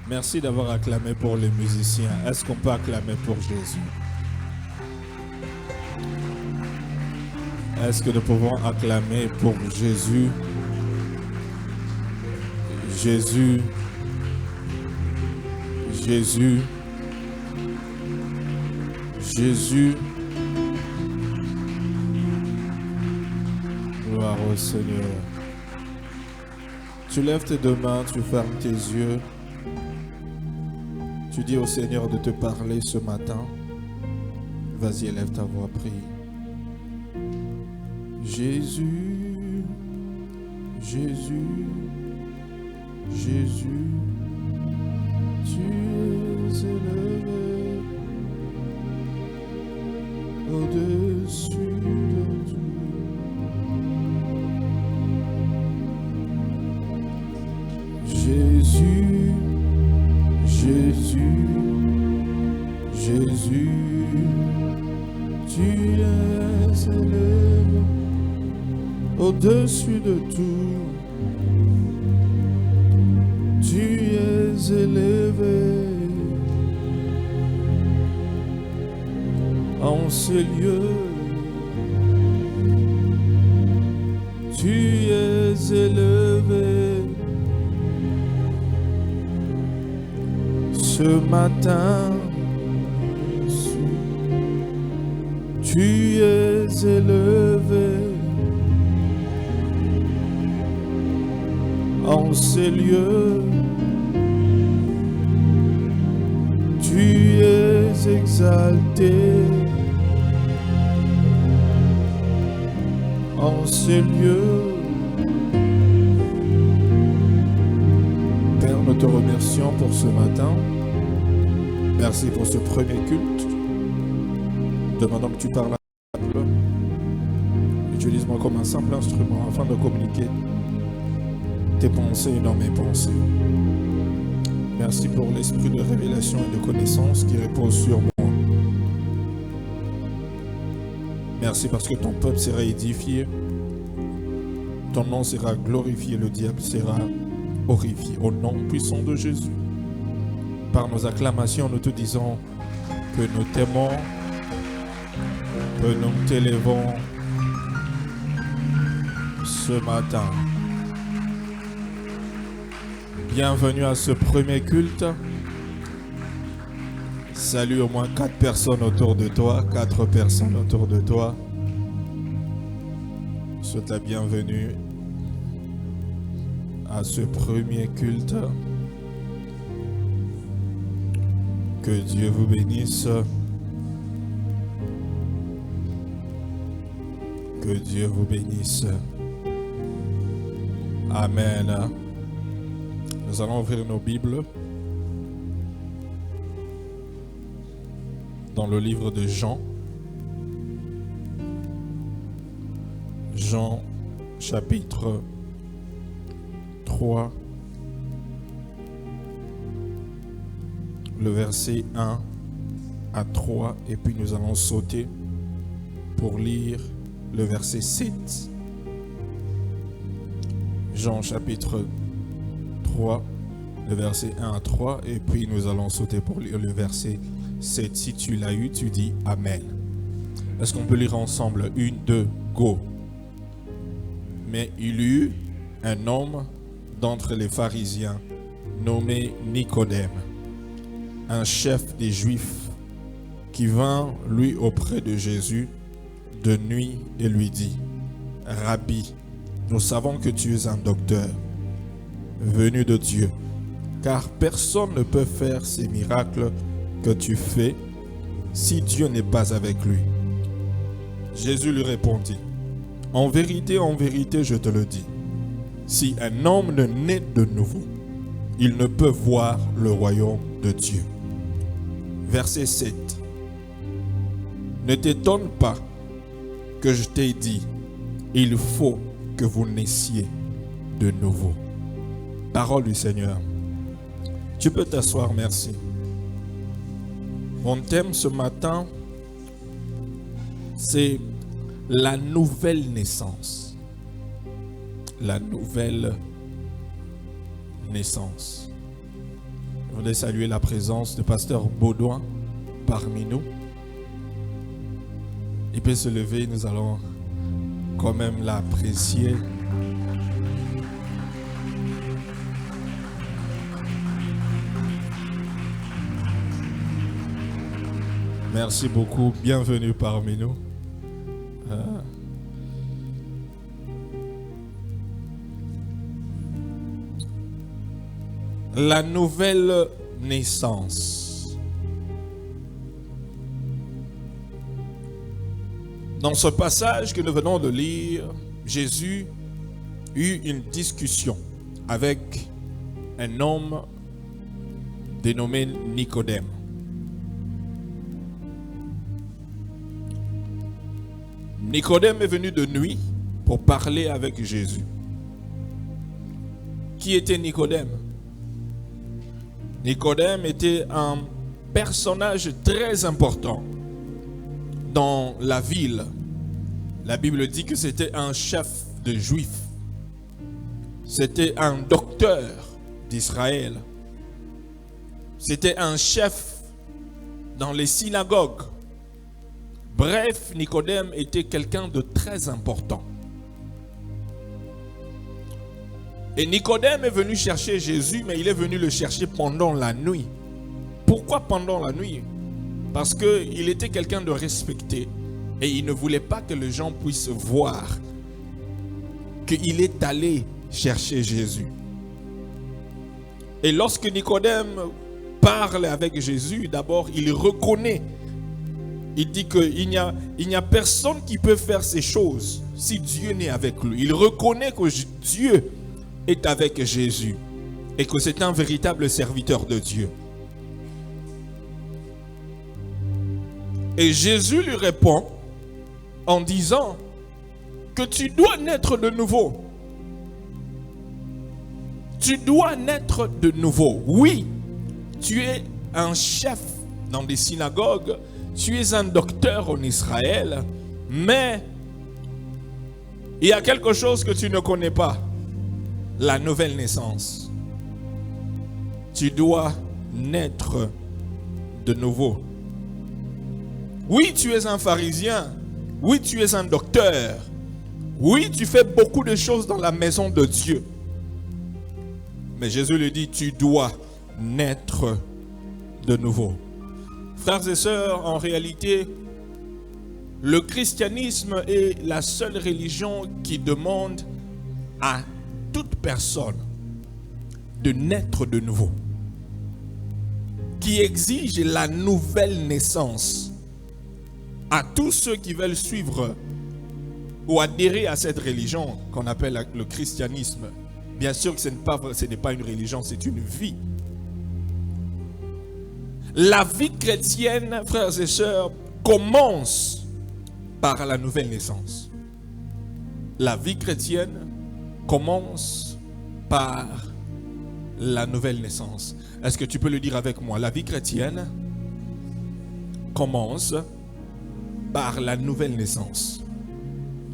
Merci d'avoir acclamé pour les musiciens. Est-ce qu'on peut acclamer pour Jésus? Est-ce que nous pouvons acclamer pour Jésus? Jésus, Jésus, Jésus. Gloire au Seigneur. Tu lèves tes deux mains, tu fermes tes yeux. Tu dis au Seigneur de te parler ce matin. Vas-y, élève ta voix, prie. Jésus, Jésus, Jésus, tu es élevé au-dessus de tout. Jésus, Jésus, Jésus, tu es élevé au-dessus de tout. Tu es élevé en ces lieux. Tu es élevé ce matin. Tu es élevé en ces lieux. Tu es exalté en ces lieux. Père, nous te remercions pour ce matin. Merci pour ce premier culte. Demandons que tu parles à la peuple. Utilise-moi comme un simple instrument afin de communiquer tes pensées dans mes pensées. Merci pour l'esprit de révélation et de connaissance qui repose sur moi. Merci parce que ton peuple sera édifié, ton nom sera glorifié, le diable sera horrifié. Au nom puissant de Jésus, par nos acclamations, nous te disons que nous t'aimons, que nous t'élevons ce matin. Bienvenue à ce premier culte. Salut au moins 4 personnes autour de toi, 4 personnes autour de toi. Souhaite la bienvenue à ce premier culte. Que Dieu vous bénisse. Que Dieu vous bénisse. Amen. Nous allons ouvrir nos Bibles dans le livre de Jean. Jean chapitre 3, le verset 1 à 3, et puis nous allons sauter pour lire le verset 7. Jean chapitre 3, le verset 1 à 3, et puis nous allons sauter pour lire le verset 7. Si tu l'as eu, tu dis Amen. Est-ce qu'on peut lire ensemble? 1, 2, go. Mais il y eut un homme d'entre les pharisiens nommé Nicodème, un chef des Juifs, qui vint lui auprès de Jésus de nuit et lui dit: Rabbi, nous savons que tu es un docteur venu de Dieu, car personne ne peut faire ces miracles que tu fais si Dieu n'est pas avec lui. Jésus lui répondit: en vérité, je te le dis, si un homme ne naît de nouveau, il ne peut voir le royaume de Dieu. Verset 7. Ne t'étonne pas que je t'ai dit, il faut que vous naissiez de nouveau. Parole du Seigneur. Tu peux t'asseoir, merci. Mon thème ce matin, c'est la nouvelle naissance. La nouvelle naissance. Je voudrais saluer la présence de pasteur Baudouin parmi nous. Il peut se lever, nous allons quand même l'apprécier. Merci beaucoup, bienvenue parmi nous. La nouvelle naissance. Dans ce passage que nous venons de lire, Jésus eut une discussion avec un homme dénommé Nicodème. Nicodème est venu de nuit pour parler avec Jésus. Qui était Nicodème? Nicodème était un personnage très important dans la ville. La Bible dit que c'était un chef de Juifs. C'était un docteur d'Israël. C'était un chef dans les synagogues. Bref, Nicodème était quelqu'un de très important. Et Nicodème est venu chercher Jésus, mais il est venu le chercher pendant la nuit. Pourquoi pendant la nuit? Parce qu'il était quelqu'un de respecté et il ne voulait pas que les gens puissent voir qu'il est allé chercher Jésus. Et lorsque Nicodème parle avec Jésus, d'abord il reconnaît. Il dit qu'il n'y a personne qui peut faire ces choses si Dieu n'est avec lui. Il reconnaît que Dieu est avec Jésus et que c'est un véritable serviteur de Dieu. Et Jésus lui répond en disant que tu dois naître de nouveau. Tu dois naître de nouveau. Oui, tu es un chef dans des synagogues. Tu es un docteur en Israël, mais il y a quelque chose que tu ne connais pas, la nouvelle naissance. Tu dois naître de nouveau. Oui, tu es un pharisien. Oui, tu es un docteur. Oui, tu fais beaucoup de choses dans la maison de Dieu. Mais Jésus lui dit, tu dois naître de nouveau. Frères et sœurs, en réalité, le christianisme est la seule religion qui demande à toute personne de naître de nouveau, qui exige la nouvelle naissance à tous ceux qui veulent suivre ou adhérer à cette religion qu'on appelle le christianisme. Bien sûr que ce n'est pas une religion, c'est une vie. La vie chrétienne, frères et sœurs, commence par la nouvelle naissance. La vie chrétienne commence par la nouvelle naissance. Est-ce que tu peux le dire avec moi? La vie chrétienne commence par la nouvelle naissance.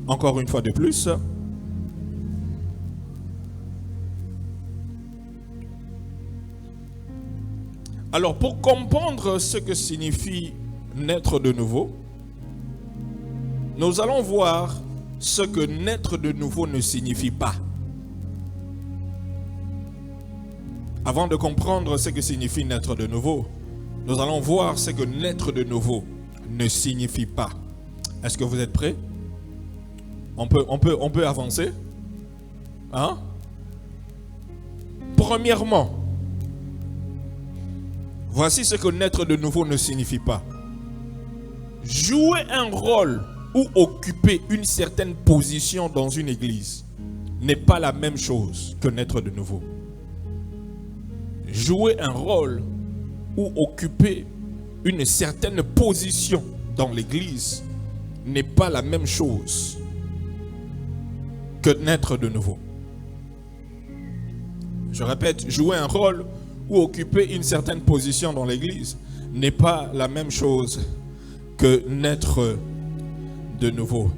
Encore une fois de plus. Alors, pour comprendre ce que signifie naître de nouveau, nous allons voir ce que naître de nouveau ne signifie pas. Avant de comprendre ce que signifie naître de nouveau, nous allons voir ce que naître de nouveau ne signifie pas. Est-ce que vous êtes prêts? On peut avancer? Hein? Premièrement, voici ce que naître de nouveau ne signifie pas. Jouer un rôle ou occuper une certaine position dans une église n'est pas la même chose que naître de nouveau. Jouer un rôle ou occuper une certaine position dans l'église n'est pas la même chose que naître de nouveau. Je répète, jouer un rôle ou occuper une certaine position dans l'église n'est pas la même chose que naître de nouveau.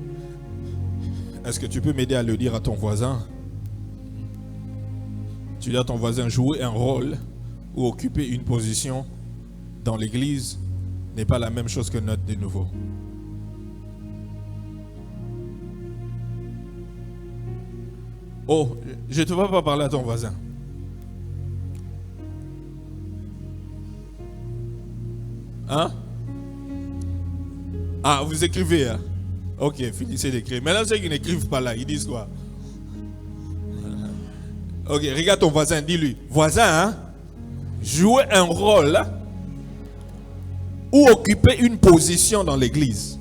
Est-ce que tu peux m'aider à le dire à ton voisin? Tu dis à ton voisin, jouer un rôle ou occuper une position dans l'église n'est pas la même chose que naître de nouveau. Oh, je ne te vois pas parler à ton voisin. Hein? Ah, vous écrivez, hein? Ok, finissez d'écrire. Maintenant, ceux qui n'écrivent pas là, ils disent quoi? Ok, regarde ton voisin, dis-lui. Voisin, hein? Jouer un rôle ou occuper une position dans l'église.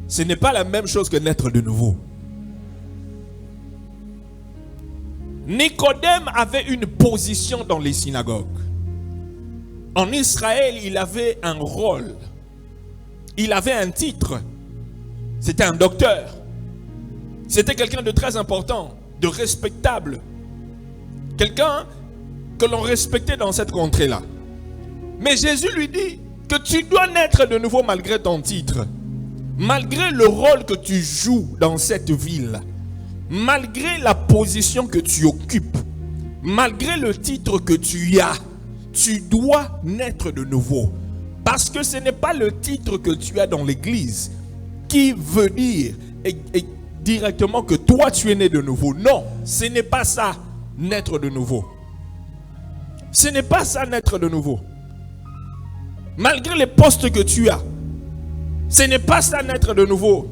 Ce n'est pas la même chose que naître de nouveau. Nicodème avait une position dans les synagogues. En Israël, il avait un rôle. Il avait un titre. C'était un docteur. C'était quelqu'un de très important, de respectable. Quelqu'un que l'on respectait dans cette contrée-là. Mais Jésus lui dit que tu dois naître de nouveau malgré ton titre. Malgré le rôle que tu joues dans cette ville. Malgré la position que tu occupes. Malgré le titre que tu as. Tu dois naître de nouveau. Parce que ce n'est pas le titre que tu as dans l'église qui veut dire directement que toi tu es né de nouveau. Non, ce n'est pas ça, naître de nouveau. Ce n'est pas ça, naître de nouveau. Malgré les postes que tu as, ce n'est pas ça, naître de nouveau.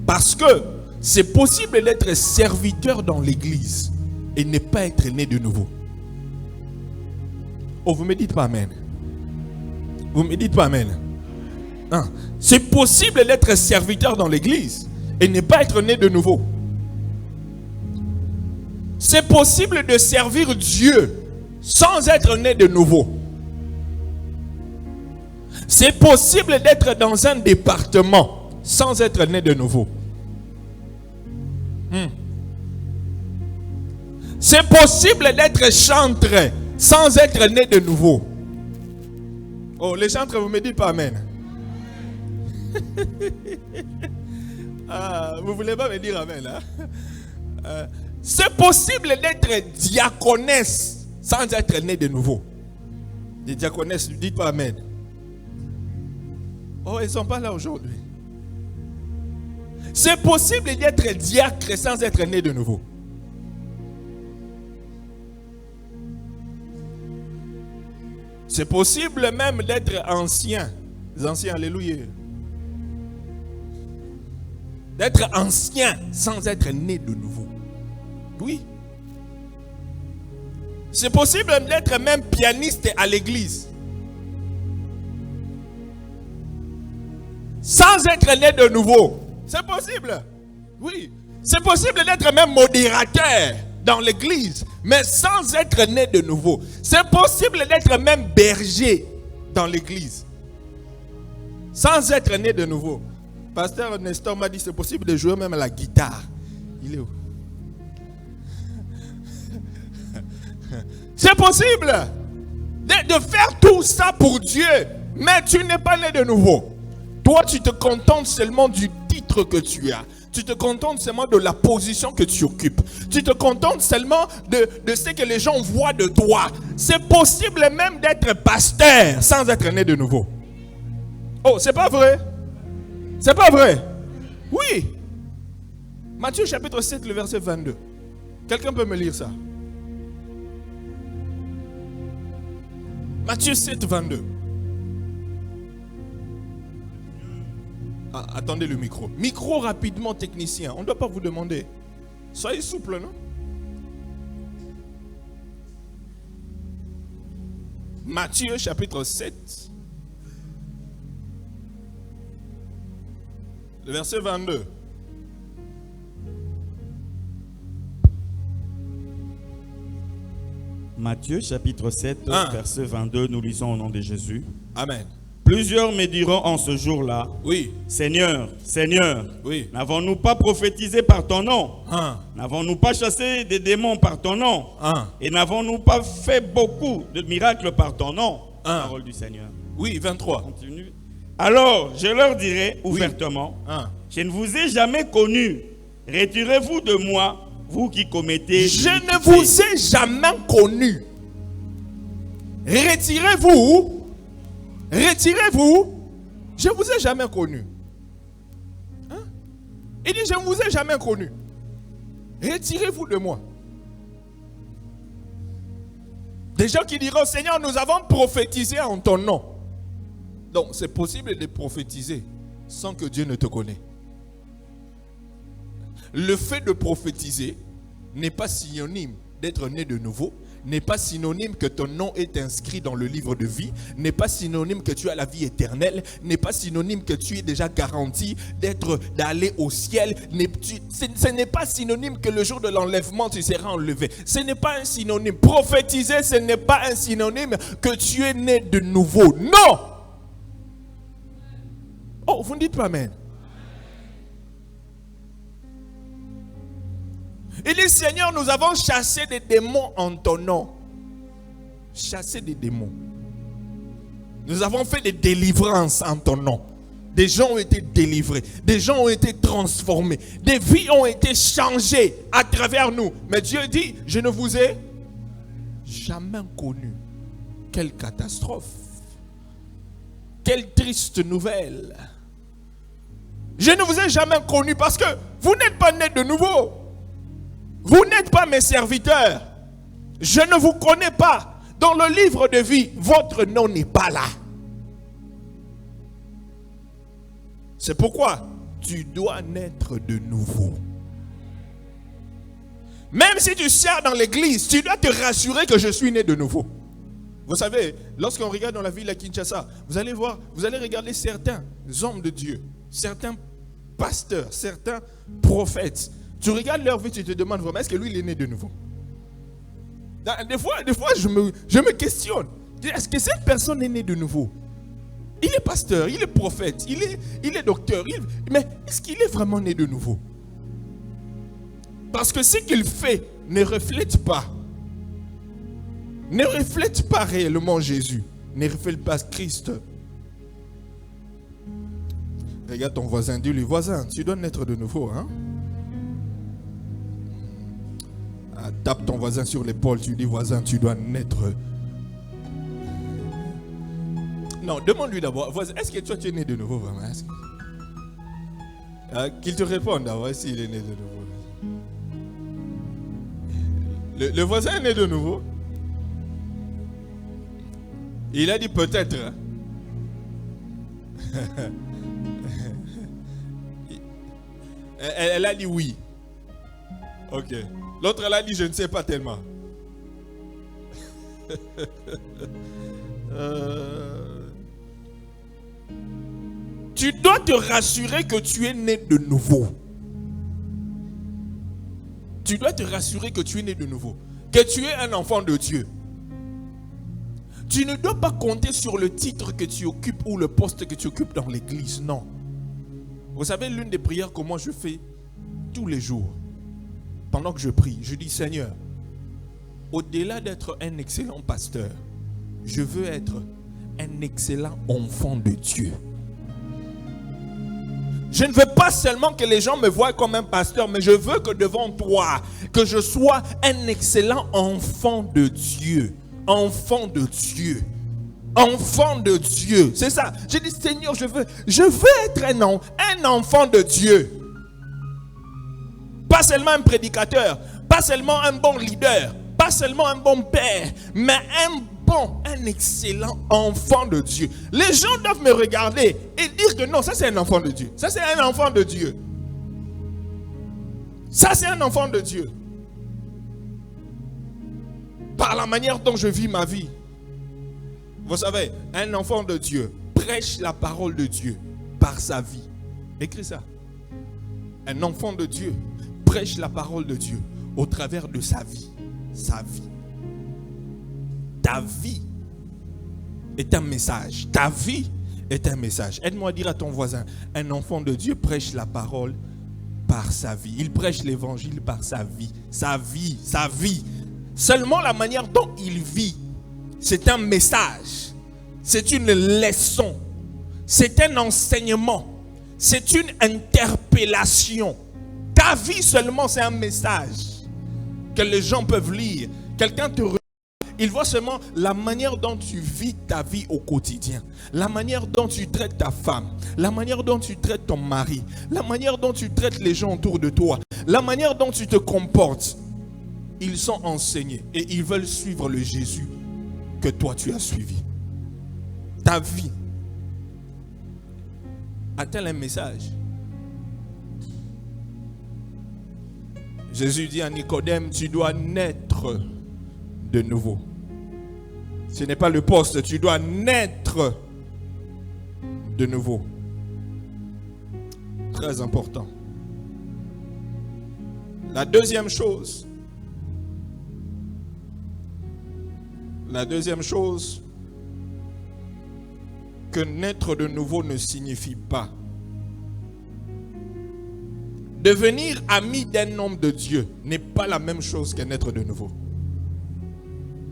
Parce que c'est possible d'être serviteur dans l'église et ne pas être né de nouveau. Oh, vous ne me dites pas amen. Vous ne me dites pas amen. Hein? C'est possible d'être serviteur dans l'église et ne pas être né de nouveau. C'est possible de servir Dieu sans être né de nouveau. C'est possible d'être dans un département sans être né de nouveau. C'est possible d'être chantre sans être né de nouveau. Oh, les chantres, vous ne me dites pas amen. Ah, vous ne voulez pas me dire amen, hein? C'est possible d'être diaconesse sans être né de nouveau. Les diaconesses, ne dites pas amen. Oh, ils ne sont pas là aujourd'hui. C'est possible d'être diacre sans être né de nouveau. C'est possible même d'être ancien. Les anciens, alléluia. D'être ancien sans être né de nouveau. Oui. C'est possible d'être même pianiste à l'église. Sans être né de nouveau. C'est possible. Oui. C'est possible d'être même modérateur dans l'église, mais sans être né de nouveau. C'est possible d'être même berger dans l'église, sans être né de nouveau. Pasteur Nestor m'a dit c'est possible de jouer même à la guitare. Il est où? C'est possible de faire tout ça pour Dieu, mais tu n'es pas né de nouveau. Toi, tu te contentes seulement du titre que tu as. Tu te contentes seulement de la position que tu occupes. Tu te contentes seulement de ce que les gens voient de toi. C'est possible même d'être pasteur sans être né de nouveau. Oh, c'est pas vrai? C'est pas vrai? Oui. Matthieu chapitre 7, le verset 22. Quelqu'un peut me lire ça? Matthieu 7, 22. Ah, attendez le micro. Micro rapidement, technicien. On ne doit pas vous demander. Soyez souple, non? Matthieu chapitre 7. Le verset 22. Matthieu chapitre 7, verset 22, nous lisons au nom de Jésus. Amen. Plusieurs me diront en ce jour-là, oui. Seigneur, Seigneur, oui. N'avons-nous pas prophétisé par ton nom? N'avons-nous pas chassé des démons par ton nom? Et n'avons-nous pas fait beaucoup de miracles par ton nom? Parole du Seigneur. Oui, 23. Continue. Alors, je leur dirai ouvertement, je ne vous ai jamais connu. Retirez-vous de moi, vous qui commettez je ne vous ai jamais connu. Retirez-vous. Retirez-vous. Je ne vous ai jamais connu. Hein? Il dit, je ne vous ai jamais connu. Retirez-vous de moi. Des gens qui diront, Seigneur, nous avons prophétisé en ton nom. Donc, c'est possible de prophétiser sans que Dieu ne te connaisse. Le fait de prophétiser n'est pas synonyme d'être né de nouveau, n'est pas synonyme que ton nom est inscrit dans le livre de vie, n'est pas synonyme que tu as la vie éternelle, n'est pas synonyme que tu es déjà garanti d'aller au ciel. Ce n'est pas synonyme que le jour de l'enlèvement tu seras enlevé. Ce n'est pas un synonyme. Prophétiser, ce n'est pas un synonyme que tu es né de nouveau. Non! Oh, vous ne dites pas amen. Il dit, Seigneur, nous avons chassé des démons en ton nom. Chassé des démons. Nous avons fait des délivrances en ton nom. Des gens ont été délivrés. Des gens ont été transformés. Des vies ont été changées à travers nous. Mais Dieu dit, je ne vous ai jamais connu. Quelle catastrophe. Quelle triste nouvelle. Je ne vous ai jamais connu parce que vous n'êtes pas nés de nouveau. Vous n'êtes pas mes serviteurs. Je ne vous connais pas. Dans le livre de vie, votre nom n'est pas là. C'est pourquoi tu dois naître de nouveau. Même si tu sers dans l'église, tu dois te rassurer que je suis né de nouveau. Vous savez, lorsqu'on regarde dans la ville à Kinshasa, vous allez voir, vous allez regarder certains hommes de Dieu, certains pasteurs, certains prophètes. Tu regardes leur vie, tu te demandes vraiment, est-ce que lui il est né de nouveau? Des fois je me questionne. Est-ce que cette personne est née de nouveau? Il est pasteur, il est prophète, il est docteur. Mais est-ce qu'il est vraiment né de nouveau? Parce que ce qu'il fait ne reflète pas réellement Jésus. Ne reflète pas Christ. Regarde ton voisin, dis-lui, voisin, tu dois naître de nouveau, hein? Tape ton voisin sur l'épaule, tu dis, voisin, tu dois naître. Non, demande-lui d'abord, voisin, est-ce que toi tu es né de nouveau vraiment? Qu'il te réponde d'abord s'il est né de nouveau. Le voisin est né de nouveau. Il a dit peut-être. Hein? Elle a dit oui. Ok. L'autre, elle a dit je ne sais pas tellement. Tu dois te rassurer que tu es né de nouveau. Tu dois te rassurer que tu es né de nouveau. Que tu es un enfant de Dieu. Tu ne dois pas compter sur le titre que tu occupes ou le poste que tu occupes dans l'église. Non. Vous savez, l'une des prières que moi je fais tous les jours, pendant que je prie, je dis, Seigneur, au-delà d'être un excellent pasteur, je veux être un excellent enfant de Dieu. Je ne veux pas seulement que les gens me voient comme un pasteur, mais je veux que devant toi, que je sois un excellent enfant de Dieu. Enfant de Dieu. Enfant de Dieu. C'est ça. Je dis, Seigneur, je veux être un enfant de Dieu. Pas seulement un prédicateur, pas seulement un bon leader, pas seulement un bon père, mais un excellent enfant de Dieu. Les gens doivent me regarder et dire que non, ça c'est un enfant de Dieu. Ça c'est un enfant de Dieu. Ça c'est un enfant de Dieu. Par la manière dont je vis ma vie. Vous savez, un enfant de Dieu prêche la parole de Dieu par sa vie. Écris ça. Un enfant de Dieu prêche la parole de Dieu au travers de sa vie. Sa vie. Ta vie est un message. Ta vie est un message. Aide-moi à dire à ton voisin, un enfant de Dieu prêche la parole par sa vie. Il prêche l'évangile par sa vie. Sa vie, sa vie. Seulement la manière dont il vit, c'est un message. C'est une leçon. C'est un enseignement. C'est une interpellation. Ta vie seulement, c'est un message. que les gens peuvent lire. Quelqu'un te regarde, il voit seulement la manière dont tu vis ta vie au quotidien, la manière dont tu traites ta femme, la manière dont tu traites ton mari, la manière dont tu traites les gens autour de toi, la manière dont tu te comportes. Ils sont enseignés et ils veulent suivre le Jésus que toi tu as suivi. Ta vie a-t-elle un message? Jésus dit à Nicodème, tu dois naître de nouveau. Ce n'est pas le poste, tu dois naître de nouveau. Très important. La deuxième chose que naître de nouveau ne signifie pas. Devenir ami d'un homme de Dieu n'est pas la même chose que naître de nouveau.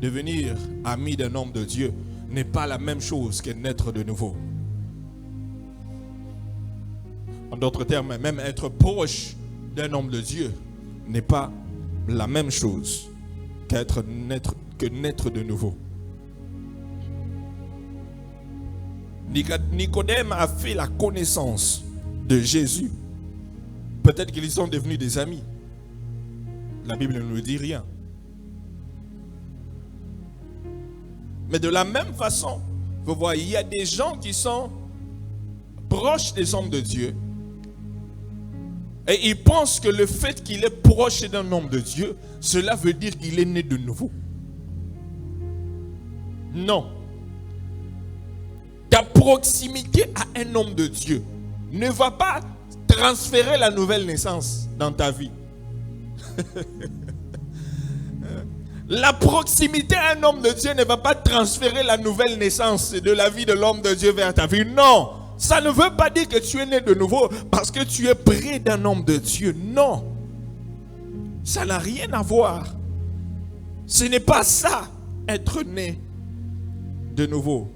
Devenir ami d'un homme de Dieu n'est pas la même chose que naître de nouveau. En d'autres termes, même être proche d'un homme de Dieu n'est pas la même chose que naître de nouveau. Nicodème a fait la connaissance de Jésus. Peut-être qu'ils sont devenus des amis. La Bible ne nous dit rien. Mais de la même façon, vous voyez, il y a des gens qui sont proches des hommes de Dieu. Et ils pensent que le fait qu'il est proche d'un homme de Dieu, cela veut dire qu'il est né de nouveau. Non. Ta proximité à un homme de Dieu ne va pas transférer la nouvelle naissance dans ta vie. La proximité à un homme de Dieu ne va pas transférer la nouvelle naissance de la vie de l'homme de Dieu vers ta vie. Non, ça ne veut pas dire que tu es né de nouveau parce que tu es près d'un homme de Dieu. Non, ça n'a rien à voir. Ce n'est pas ça, être né de nouveau.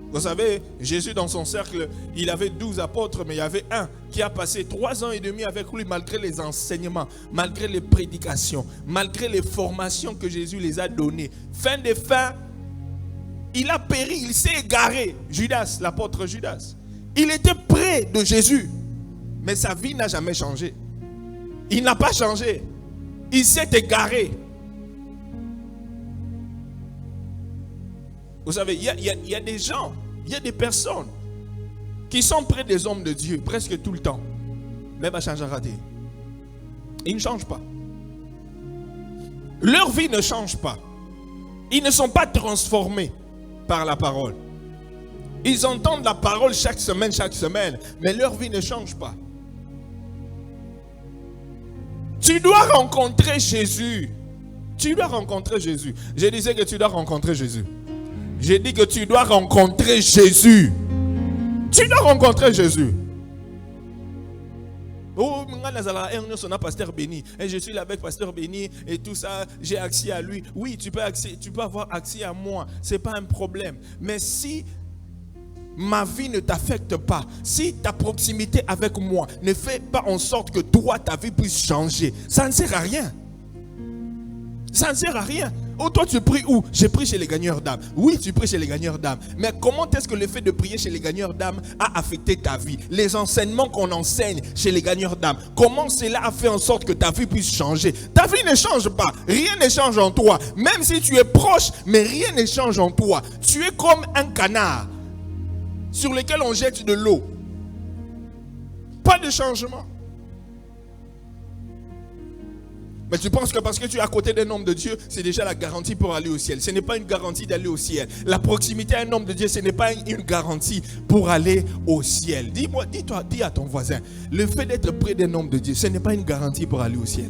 Vous savez, Jésus dans son cercle, il avait 12 apôtres, mais il y avait un qui a passé 3 ans et demi avec lui malgré les enseignements, malgré les prédications, malgré les formations que Jésus les a données. Fin des fins, il a péri, il s'est égaré. Judas, l'apôtre Judas, il était près de Jésus, mais sa vie n'a jamais changé. Il n'a pas changé. Il s'est égaré. Vous savez, il y a des gens, il y a des personnes qui sont près des hommes de Dieu presque tout le temps. Mais va changer à rater. Ils ne changent pas. Leur vie ne change pas. Ils ne sont pas transformés par la parole. Ils entendent la parole chaque semaine, mais leur vie ne change pas. Tu dois rencontrer Jésus. Tu dois rencontrer Jésus. Je disais que tu dois rencontrer Jésus. J'ai dit que tu dois rencontrer Jésus. Tu dois rencontrer Jésus. Oh, pasteur Béni. Et je suis là avec pasteur Béni et tout ça, j'ai accès à lui. Oui, tu peux avoir accès à moi. Ce n'est pas un problème. Mais si ma vie ne t'affecte pas, si ta proximité avec moi ne fait pas en sorte que toi, ta vie puisse changer, ça ne sert à rien. Ça ne sert à rien. Oh, toi tu pries où? Je prie chez les gagneurs d'âme. Oui, tu pries chez les gagneurs d'âme. Mais comment est-ce que le fait de prier chez les gagneurs d'âme a affecté ta vie? Les enseignements qu'on enseigne chez les gagneurs d'âme, comment cela a fait en sorte que ta vie puisse changer? Ta vie ne change pas. Rien ne change en toi. Même si tu es proche, mais rien ne change en toi. Tu es comme un canard sur lequel on jette de l'eau. Pas de changement. Mais tu penses que parce que tu es à côté d'un homme de Dieu, c'est déjà la garantie pour aller au ciel. Ce n'est pas une garantie d'aller au ciel. La proximité à un homme de Dieu, ce n'est pas une garantie pour aller au ciel. Dis à ton voisin, le fait d'être près d'un homme de Dieu, ce n'est pas une garantie pour aller au ciel.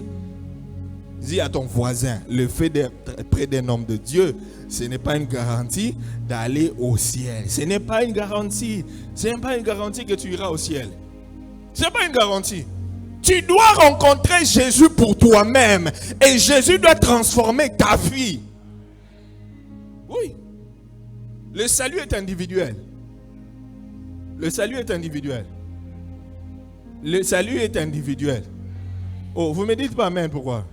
Dis à ton voisin, le fait d'être près d'un homme de Dieu, ce n'est pas une garantie d'aller au ciel. Ce n'est pas une garantie. Ce n'est pas une garantie que tu iras au ciel. Ce n'est pas une garantie. Tu dois rencontrer Jésus pour toi-même. Et Jésus doit transformer ta vie. Oui. Le salut est individuel. Le salut est individuel. Le salut est individuel. Oh, vous ne me dites pas amen, pourquoi?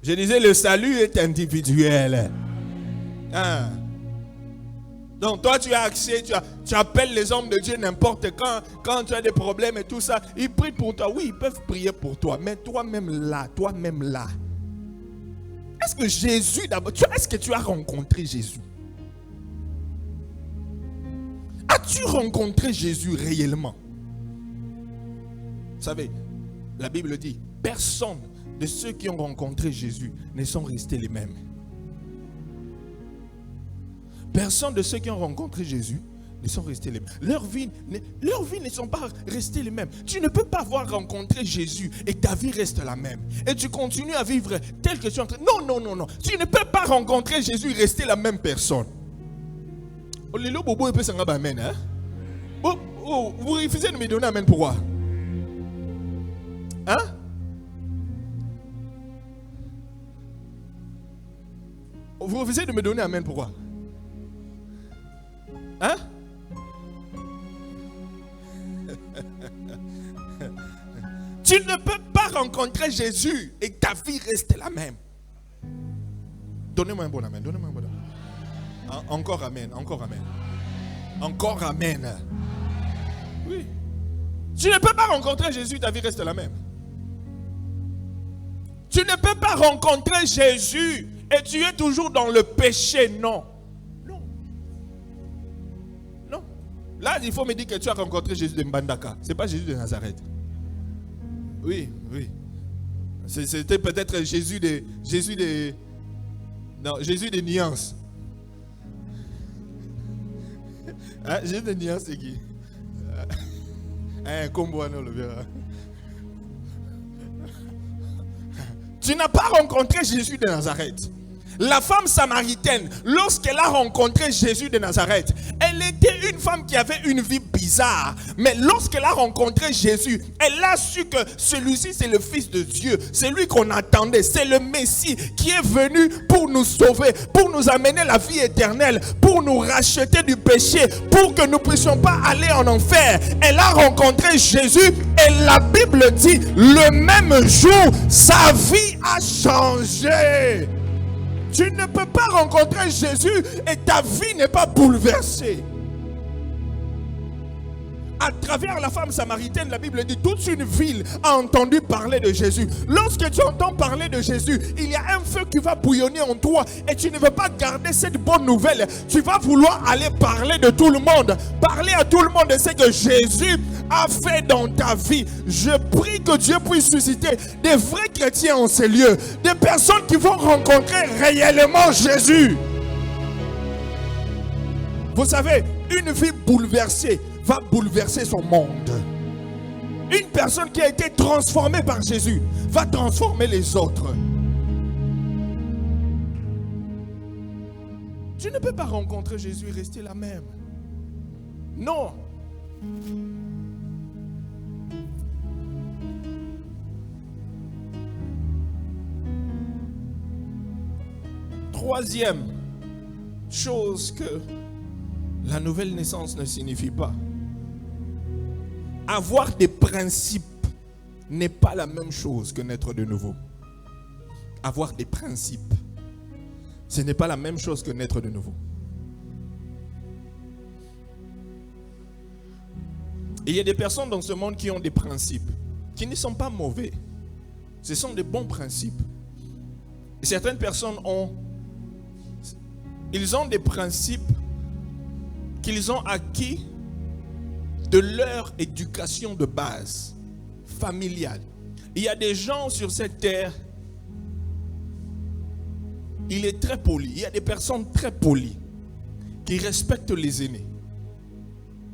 Je disais, le salut est individuel. Hein? Donc toi, tu as accès, tu appelles les hommes de Dieu n'importe quand tu as des problèmes et tout ça. Ils prient pour toi. Oui, ils peuvent prier pour toi. Mais toi-même là. Est-ce que Jésus d'abord, est-ce que tu as rencontré Jésus? As-tu rencontré Jésus réellement? Vous savez, la Bible dit, personne de ceux qui ont rencontré Jésus ne sont restés les mêmes. Personne de ceux qui ont rencontré Jésus ne sont restés les mêmes. Leurs vies ne sont pas restées les mêmes. Tu ne peux pas avoir rencontré Jésus et ta vie reste la même. Et tu continues à vivre tel que tu es en train. Non. Tu ne peux pas rencontrer Jésus et rester la même personne. Vous refusez de me donner amen pourquoi? Hein? Vous refusez de me donner amen pourquoi? Hein? Tu ne peux pas rencontrer Jésus et ta vie reste la même. Donnez-moi un bon amen. Encore amen. Encore amen. Oui. Tu ne peux pas rencontrer Jésus, ta vie reste la même. Tu ne peux pas rencontrer Jésus et tu es toujours dans le péché, non. Là, il faut me dire que tu as rencontré Jésus de Mbandaka. Ce n'est pas Jésus de Nazareth. Oui. C'était peut-être Jésus de Nuance. Hein? Jésus de Nuance, c'est qui? Tu n'as pas rencontré Jésus de Nazareth. La femme samaritaine, lorsqu'elle a rencontré Jésus de Nazareth, elle était une femme qui avait une vie bizarre. Mais lorsqu'elle a rencontré Jésus, elle a su que celui-ci c'est le Fils de Dieu. C'est lui qu'on attendait. C'est le Messie qui est venu pour nous sauver, pour nous amener la vie éternelle, pour nous racheter du péché, pour que nous ne puissions pas aller en enfer. Elle a rencontré Jésus et la Bible dit, le même jour, sa vie a changé. Tu ne peux pas rencontrer Jésus et ta vie n'est pas bouleversée. À travers la femme samaritaine, la Bible dit, toute une ville a entendu parler de Jésus. Lorsque tu entends parler de Jésus, il y a un feu qui va bouillonner en toi et tu ne veux pas garder cette bonne nouvelle. Tu vas vouloir aller parler de tout le monde. Parler à tout le monde de ce que Jésus a fait dans ta vie. Je prie que Dieu puisse susciter des vrais chrétiens en ces lieux. Des personnes qui vont rencontrer réellement Jésus. Vous savez, une vie bouleversée va bouleverser son monde. Une personne qui a été transformée par Jésus va transformer les autres. Tu ne peux pas rencontrer Jésus et rester la même. Non. Troisième chose que la nouvelle naissance ne signifie pas. Avoir des principes n'est pas la même chose que naître de nouveau. Avoir des principes, ce n'est pas la même chose que naître de nouveau. Et il y a des personnes dans ce monde qui ont des principes, qui ne sont pas mauvais. Ce sont des bons principes. Et certaines personnes ont des principes qu'ils ont acquis de leur éducation de base, familiale. Il y a des gens sur cette terre, il est très poli. Il y a des personnes très polies qui respectent les aînés.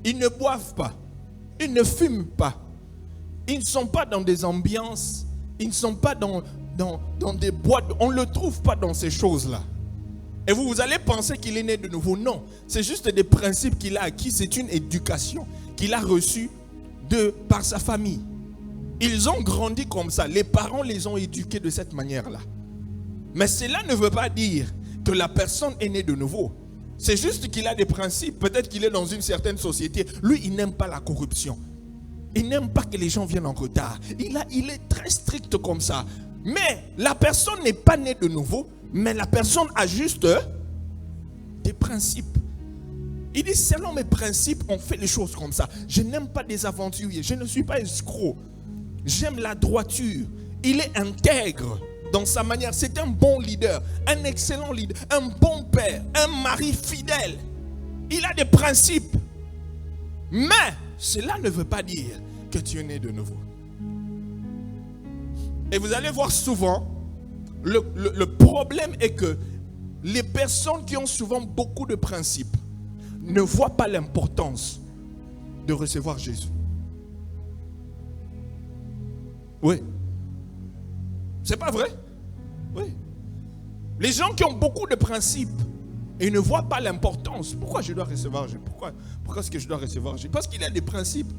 Ils ne boivent pas, ils ne fument pas, ils ne sont pas dans des ambiances, ils ne sont pas dans des boîtes, on ne le trouve pas dans ces choses-là. Et vous allez penser qu'il est né de nouveau. Non, c'est juste des principes qu'il a acquis. C'est une éducation qu'il a reçue par sa famille. Ils ont grandi comme ça. Les parents les ont éduqués de cette manière-là. Mais cela ne veut pas dire que la personne est née de nouveau. C'est juste qu'il a des principes. Peut-être qu'il est dans une certaine société. Lui, il n'aime pas la corruption. Il n'aime pas que les gens viennent en retard. Il est très strict comme ça. Mais la personne n'est pas née de nouveau, mais la personne a juste des principes. Il dit, selon mes principes, on fait les choses comme ça. Je n'aime pas des aventuriers, je ne suis pas escroc. J'aime la droiture. Il est intègre dans sa manière. C'est un bon leader, un excellent leader, un bon père, un mari fidèle. Il a des principes. Mais cela ne veut pas dire que tu es né de nouveau. Et vous allez voir souvent, le problème est que les personnes qui ont souvent beaucoup de principes ne voient pas l'importance de recevoir Jésus. Oui. C'est pas vrai? Oui. Les gens qui ont beaucoup de principes et ne voient pas l'importance. Pourquoi je dois recevoir Jésus? Pourquoi est-ce que je dois recevoir Jésus? Parce qu'il a des principes.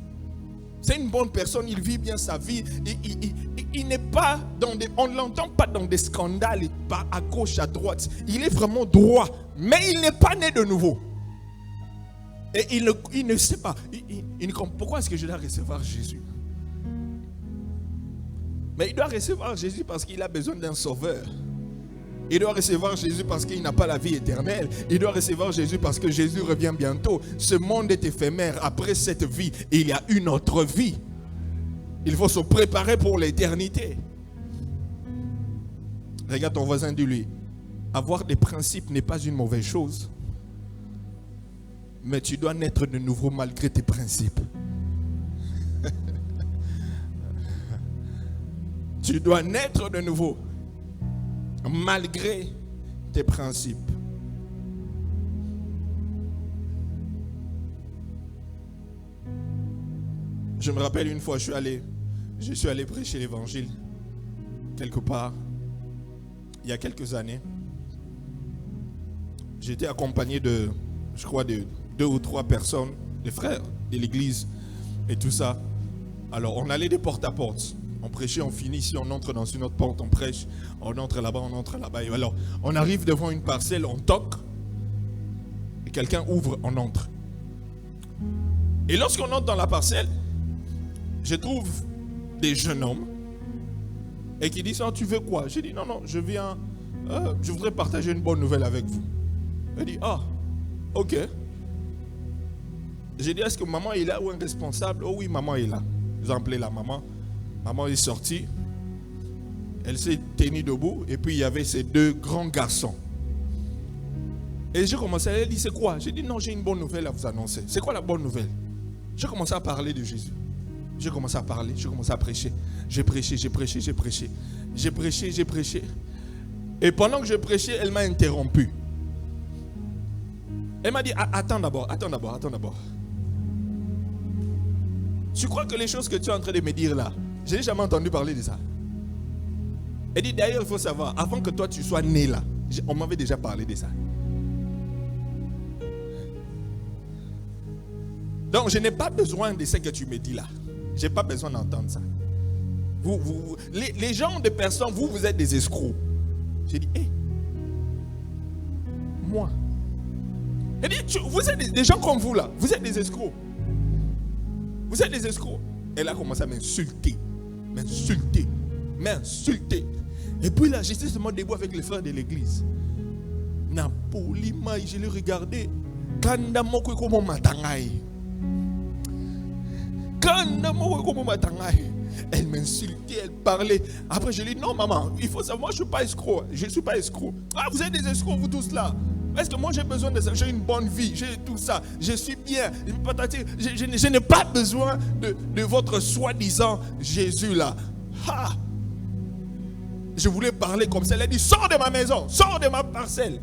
C'est une bonne personne, il vit bien sa vie. Il n'est pas dans des... On ne l'entend pas dans des scandales à gauche, à droite. Il est vraiment droit. Mais il n'est pas né de nouveau. Et il ne sait pas. Pourquoi est-ce que je dois recevoir Jésus? Mais il doit recevoir Jésus parce qu'il a besoin d'un sauveur. Il doit recevoir Jésus parce qu'il n'a pas la vie éternelle. Il doit recevoir Jésus parce que Jésus revient bientôt. Ce monde est éphémère. Après cette vie, il y a une autre vie. Il faut se préparer pour l'éternité. Regarde ton voisin, dis-lui, avoir des principes n'est pas une mauvaise chose. Mais tu dois naître de nouveau malgré tes principes. Tu dois naître de nouveau malgré tes principes. Je me rappelle une fois, je suis allé prêcher l'évangile quelque part, il y a quelques années. J'étais accompagné de 2 ou 3 personnes, des frères de l'église et tout ça. Alors on allait de porte à porte. On prêchait, on finit ici, on entre dans une autre porte, on prêche, on entre là-bas, on entre là-bas. Et alors, on arrive devant une parcelle, on toque, et quelqu'un ouvre, on entre. Et lorsqu'on entre dans la parcelle, je trouve des jeunes hommes, et qui disent, oh, tu veux quoi? J'ai dit, non, je viens, je voudrais partager une bonne nouvelle avec vous. Il dit, ah, ok. J'ai dit, est-ce que maman est là ou un responsable? Oh oui, maman est là. Ils ont appelé la maman. Maman est sortie, elle s'est tenue debout, et puis il y avait ces 2 grands garçons. Et j'ai commencé, elle dit, c'est quoi? J'ai dit, non, j'ai une bonne nouvelle à vous annoncer. C'est quoi la bonne nouvelle? J'ai commencé à parler de Jésus. J'ai commencé à parler, j'ai commencé à prêcher. J'ai prêché. Et pendant que je prêchais, elle m'a interrompu. Elle m'a dit, attends d'abord. Tu crois que les choses que tu es en train de me dire là, je n'ai jamais entendu parler de ça. Elle dit, d'ailleurs, il faut savoir, avant que toi tu sois né là, on m'avait déjà parlé de ça. Donc, je n'ai pas besoin de ce que tu me dis là. Je n'ai pas besoin d'entendre ça. Les gens de personnes, vous êtes des escrocs. J'ai dit, hé, moi. Elle dit, vous êtes des gens comme vous là, vous êtes des escrocs. Vous êtes des escrocs. Elle a commencé à m'insulter. Et puis là, j'étais seulement debout avec les frères de l'église. Napoli, je l'ai regardé. Elle m'insultait, elle parlait. Après, je lui ai dit, non maman, il faut savoir, moi je ne suis pas escroc. Ah, vous êtes des escrocs, vous tous là. Parce que moi j'ai besoin de ça, j'ai une bonne vie, j'ai tout ça, je suis bien. Je n'ai pas besoin de votre soi-disant Jésus là. Ha! Je voulais parler comme ça, elle a dit, sors de ma maison, sors de ma parcelle.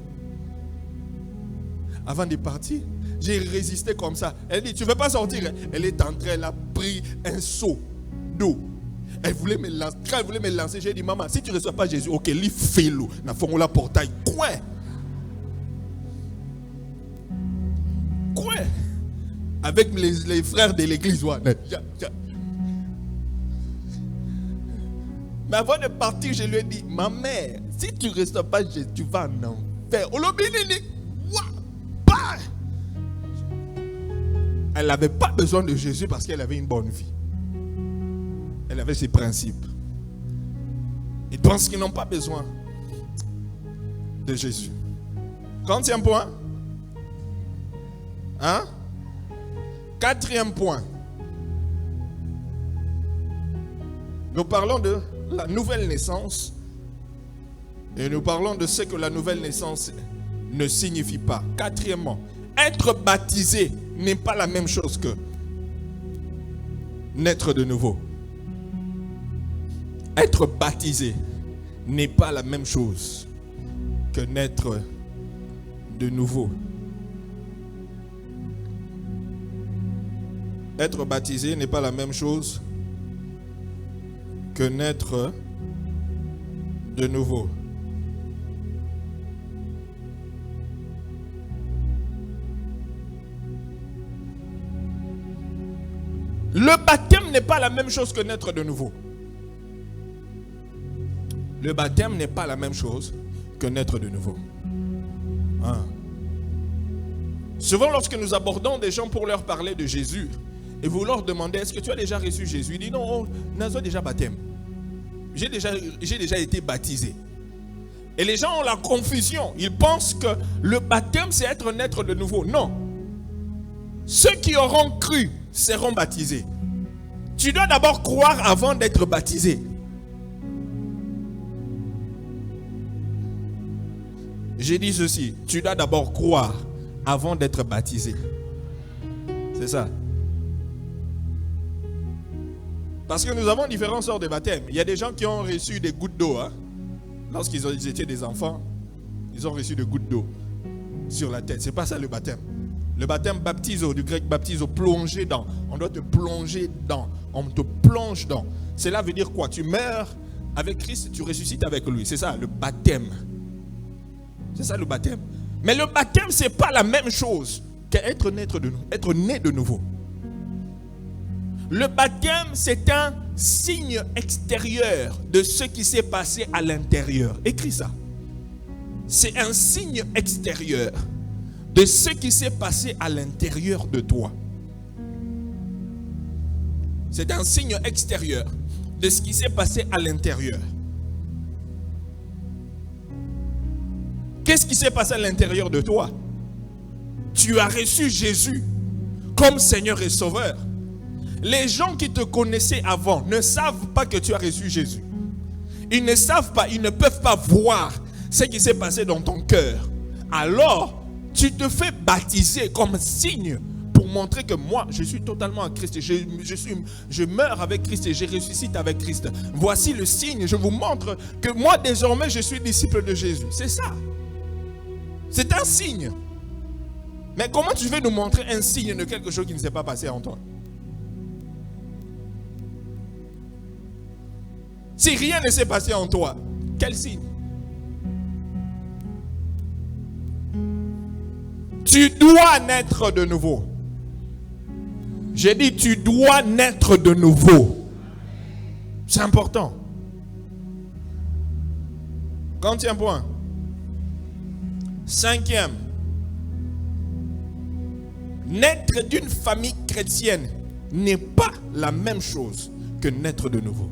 Avant de partir, j'ai résisté comme ça. Elle dit, tu ne veux pas sortir? Elle est entrée, elle a pris un seau d'eau. Elle voulait me lancer, j'ai dit, maman, si tu ne reçois pas Jésus, ok, lui fais l'eau. N'a pas la portail. Quoi? Avec les frères de l'église. Mais avant de partir, je lui ai dit, ma mère, si tu ne restes pas Jésus, tu vas en enfer. Elle n'avait pas besoin de Jésus parce qu'elle avait une bonne vie. Elle avait ses principes. Ils pensent qu'ils n'ont pas besoin de Jésus. Quatrième point. Hein? Quatrième point. Nous parlons de la nouvelle naissance. Et nous parlons de ce que la nouvelle naissance ne signifie pas. Quatrièmement, être baptisé n'est pas la même chose que naître de nouveau. Être baptisé n'est pas la même chose que naître de nouveau. Être baptisé n'est pas la même chose que naître de nouveau. Le baptême n'est pas la même chose que naître de nouveau. Le baptême n'est pas la même chose que naître de nouveau. Hein? Souvent, lorsque nous abordons des gens pour leur parler de Jésus, et vous leur demandez, est-ce que tu as déjà reçu Jésus? Ils disent, non, nous avons déjà baptême. J'ai déjà été baptisé. Et les gens ont la confusion. Ils pensent que le baptême, c'est être naître de nouveau. Non. Ceux qui auront cru seront baptisés. Tu dois d'abord croire avant d'être baptisé. J'ai dit ceci, tu dois d'abord croire avant d'être baptisé. C'est ça. Parce que nous avons différentes sortes de baptêmes. Il y a des gens qui ont reçu des gouttes d'eau. Hein? Lorsqu'ils étaient des enfants, ils ont reçu des gouttes d'eau sur la tête. Ce n'est pas ça le baptême. Le baptême baptiso, du grec baptiso, plonger dans. On doit te plonger dans. On te plonge dans. Cela veut dire quoi? Tu meurs avec Christ, tu ressuscites avec lui. C'est ça le baptême. C'est ça le baptême. Mais le baptême, ce n'est pas la même chose qu'être né de nouveau. Le baptême, c'est un signe extérieur de ce qui s'est passé à l'intérieur. Écris ça. C'est un signe extérieur de ce qui s'est passé à l'intérieur de toi. C'est un signe extérieur de ce qui s'est passé à l'intérieur. Qu'est-ce qui s'est passé à l'intérieur de toi? Tu as reçu Jésus comme Seigneur et Sauveur. Les gens qui te connaissaient avant ne savent pas que tu as reçu Jésus. Ils ne savent pas, ils ne peuvent pas voir ce qui s'est passé dans ton cœur. Alors, tu te fais baptiser comme signe pour montrer que moi, je suis totalement en Christ. Je meurs avec Christ et je ressuscite avec Christ. Voici le signe, je vous montre que moi, désormais, je suis disciple de Jésus. C'est ça. C'est un signe. Mais comment tu veux nous montrer un signe de quelque chose qui ne s'est pas passé en toi? Si rien ne s'est passé en toi, quel signe? Tu dois naître de nouveau. J'ai dit, tu dois naître de nouveau. C'est important. Quatrième point. Cinquième. Naître d'une famille chrétienne n'est pas la même chose que naître de nouveau.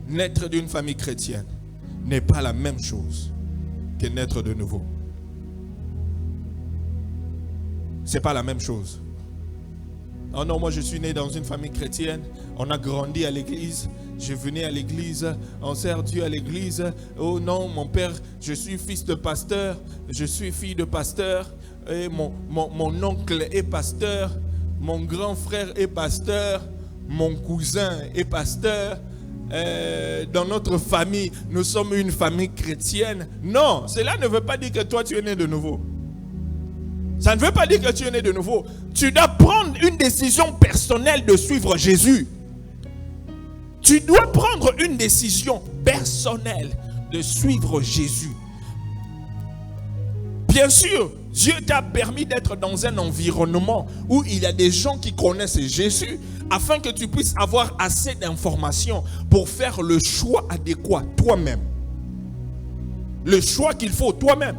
Naître d'une famille chrétienne n'est pas la même chose que naître de nouveau. C'est pas la même chose. Oh non, moi je suis né dans une famille chrétienne. On a grandi à l'église. Je venais à l'église. On sert Dieu à l'église. Oh non, mon père, je suis fils de pasteur. Je suis fille de pasteur. Et mon oncle est pasteur. Mon grand frère est pasteur. Mon cousin est pasteur. Dans notre famille, nous sommes une famille chrétienne. Non, cela ne veut pas dire que toi tu es né de nouveau. Ça ne veut pas dire que tu es né de nouveau. Tu dois prendre une décision personnelle de suivre Jésus. Tu dois prendre une décision personnelle de suivre Jésus. Bien sûr, Dieu t'a permis d'être dans un environnement où il y a des gens qui connaissent Jésus afin que tu puisses avoir assez d'informations pour faire le choix adéquat toi-même. Le choix qu'il faut toi-même.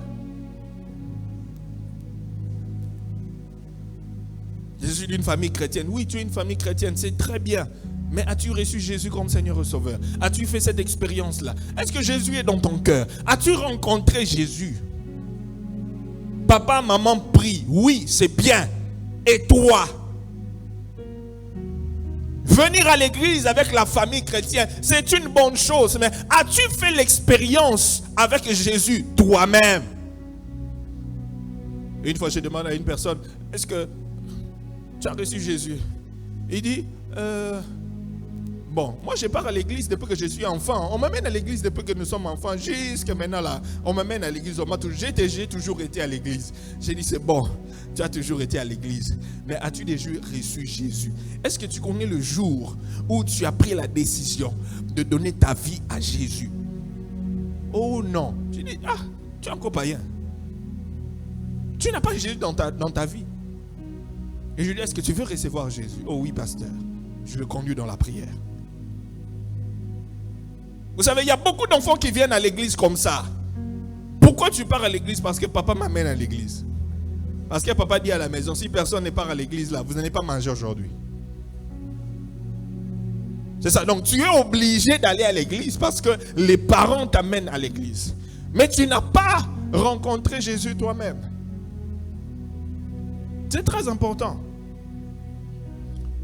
Je suis d'une famille chrétienne. Oui, tu es une famille chrétienne, c'est très bien. Mais as-tu reçu Jésus comme Seigneur et Sauveur? As-tu fait cette expérience-là? Est-ce que Jésus est dans ton cœur? As-tu rencontré Jésus? Papa, maman prie. Oui, c'est bien. Et toi? Venir à l'église avec la famille chrétienne, c'est une bonne chose. Mais as-tu fait l'expérience avec Jésus toi-même? Une fois, je demande à une personne, est-ce que tu as reçu Jésus? Il dit, bon, moi je pars à l'église depuis que je suis enfant. On m'amène à l'église depuis que nous sommes enfants. Jusqu'à maintenant là, on m'amène à l'église. J'ai toujours été à l'église. J'ai dit, c'est bon, tu as toujours été à l'église. Mais as-tu déjà reçu Jésus? Est-ce que tu connais le jour où tu as pris la décision de donner ta vie à Jésus? Oh non. Tu dis, tu es encore païen. Tu n'as pas Jésus dans ta vie. Et je lui dis, est-ce que tu veux recevoir Jésus? Oh oui, pasteur. Je le conduis dans la prière. Vous savez, il y a beaucoup d'enfants qui viennent à l'église comme ça. Pourquoi tu pars à l'église? Parce que papa m'amène à l'église. Parce que papa dit à la maison, si personne ne part à l'église là, vous n'allez pas manger aujourd'hui. C'est ça. Donc tu es obligé d'aller à l'église parce que les parents t'amènent à l'église. Mais tu n'as pas rencontré Jésus toi-même. C'est très important.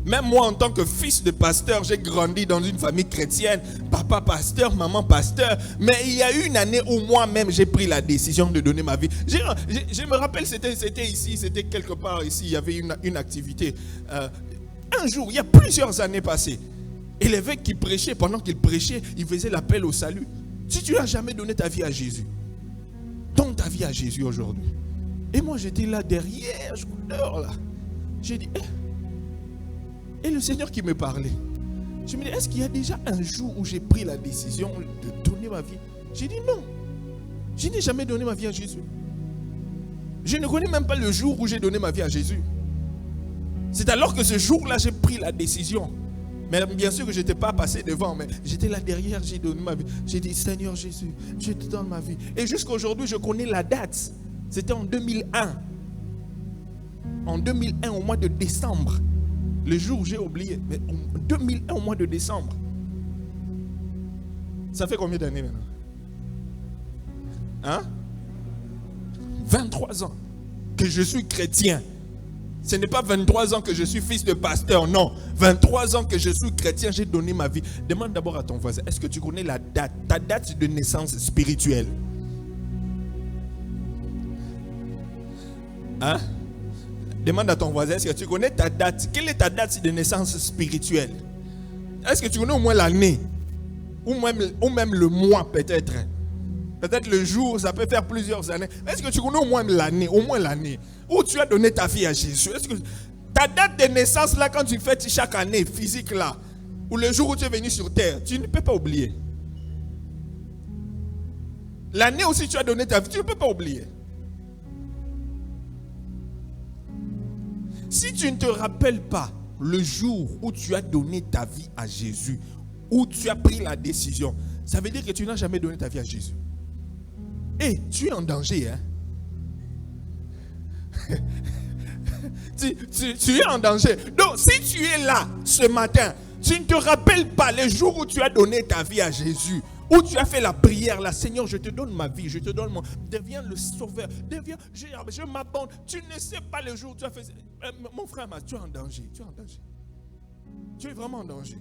Même moi, en tant que fils de pasteur, j'ai grandi dans une famille chrétienne. Papa pasteur, maman pasteur. Mais il y a eu une année où moi-même, j'ai pris la décision de donner ma vie. Je me rappelle, c'était ici, c'était quelque part ici. Il y avait une activité. Un jour, il y a plusieurs années passées. Et l'évêque qui prêchait, pendant qu'il prêchait, il faisait l'appel au salut. Si tu n'as jamais donné ta vie à Jésus, donne ta vie à Jésus aujourd'hui. Et moi, j'étais là derrière, je pleure là. J'ai dit, et le Seigneur qui me parlait. Je me dis, est-ce qu'il y a déjà un jour où j'ai pris la décision de donner ma vie? J'ai dit non. Je n'ai jamais donné ma vie à Jésus. Je ne connais même pas le jour où j'ai donné ma vie à Jésus. C'est alors que ce jour-là, j'ai pris la décision. Mais bien sûr que je n'étais pas passé devant, mais j'étais là derrière, j'ai donné ma vie. J'ai dit, Seigneur Jésus, je te donne ma vie. Et jusqu'à aujourd'hui, je connais la date. C'était en 2001. En 2001, au mois de décembre. Le jour où j'ai oublié. Mais en 2001, au mois de décembre. Ça fait combien d'années maintenant? 23 ans que je suis chrétien. Ce n'est pas 23 ans que je suis fils de pasteur, non. 23 ans que je suis chrétien, j'ai donné ma vie. Demande d'abord à ton voisin, est-ce que tu connais la date, ta date de naissance spirituelle? Demande à ton voisin, est-ce que tu connais ta date? Quelle est ta date de naissance spirituelle? Est-ce que tu connais au moins l'année? Ou même le mois peut-être? Peut-être le jour, ça peut faire plusieurs années. Est-ce que tu connais au moins l'année où tu as donné ta vie à Jésus? Est-ce que ta date de naissance là, quand tu fêtes chaque année physique là, ou le jour où tu es venu sur terre, tu ne peux pas oublier. L'année aussi tu as donné ta vie, tu ne peux pas oublier. Si tu ne te rappelles pas le jour où tu as donné ta vie à Jésus, où tu as pris la décision, ça veut dire que tu n'as jamais donné ta vie à Jésus. Et tu es en danger, hein? tu es en danger. Donc, si tu es là ce matin, tu ne te rappelles pas le jour où tu as donné ta vie à Jésus, où tu as fait la prière là, Seigneur, je te donne ma vie, je te donne deviens le sauveur, je m'abonne. Tu ne sais pas le jour où tu as fait. Mon frère, tu es en danger, tu es en danger. Tu es vraiment en danger.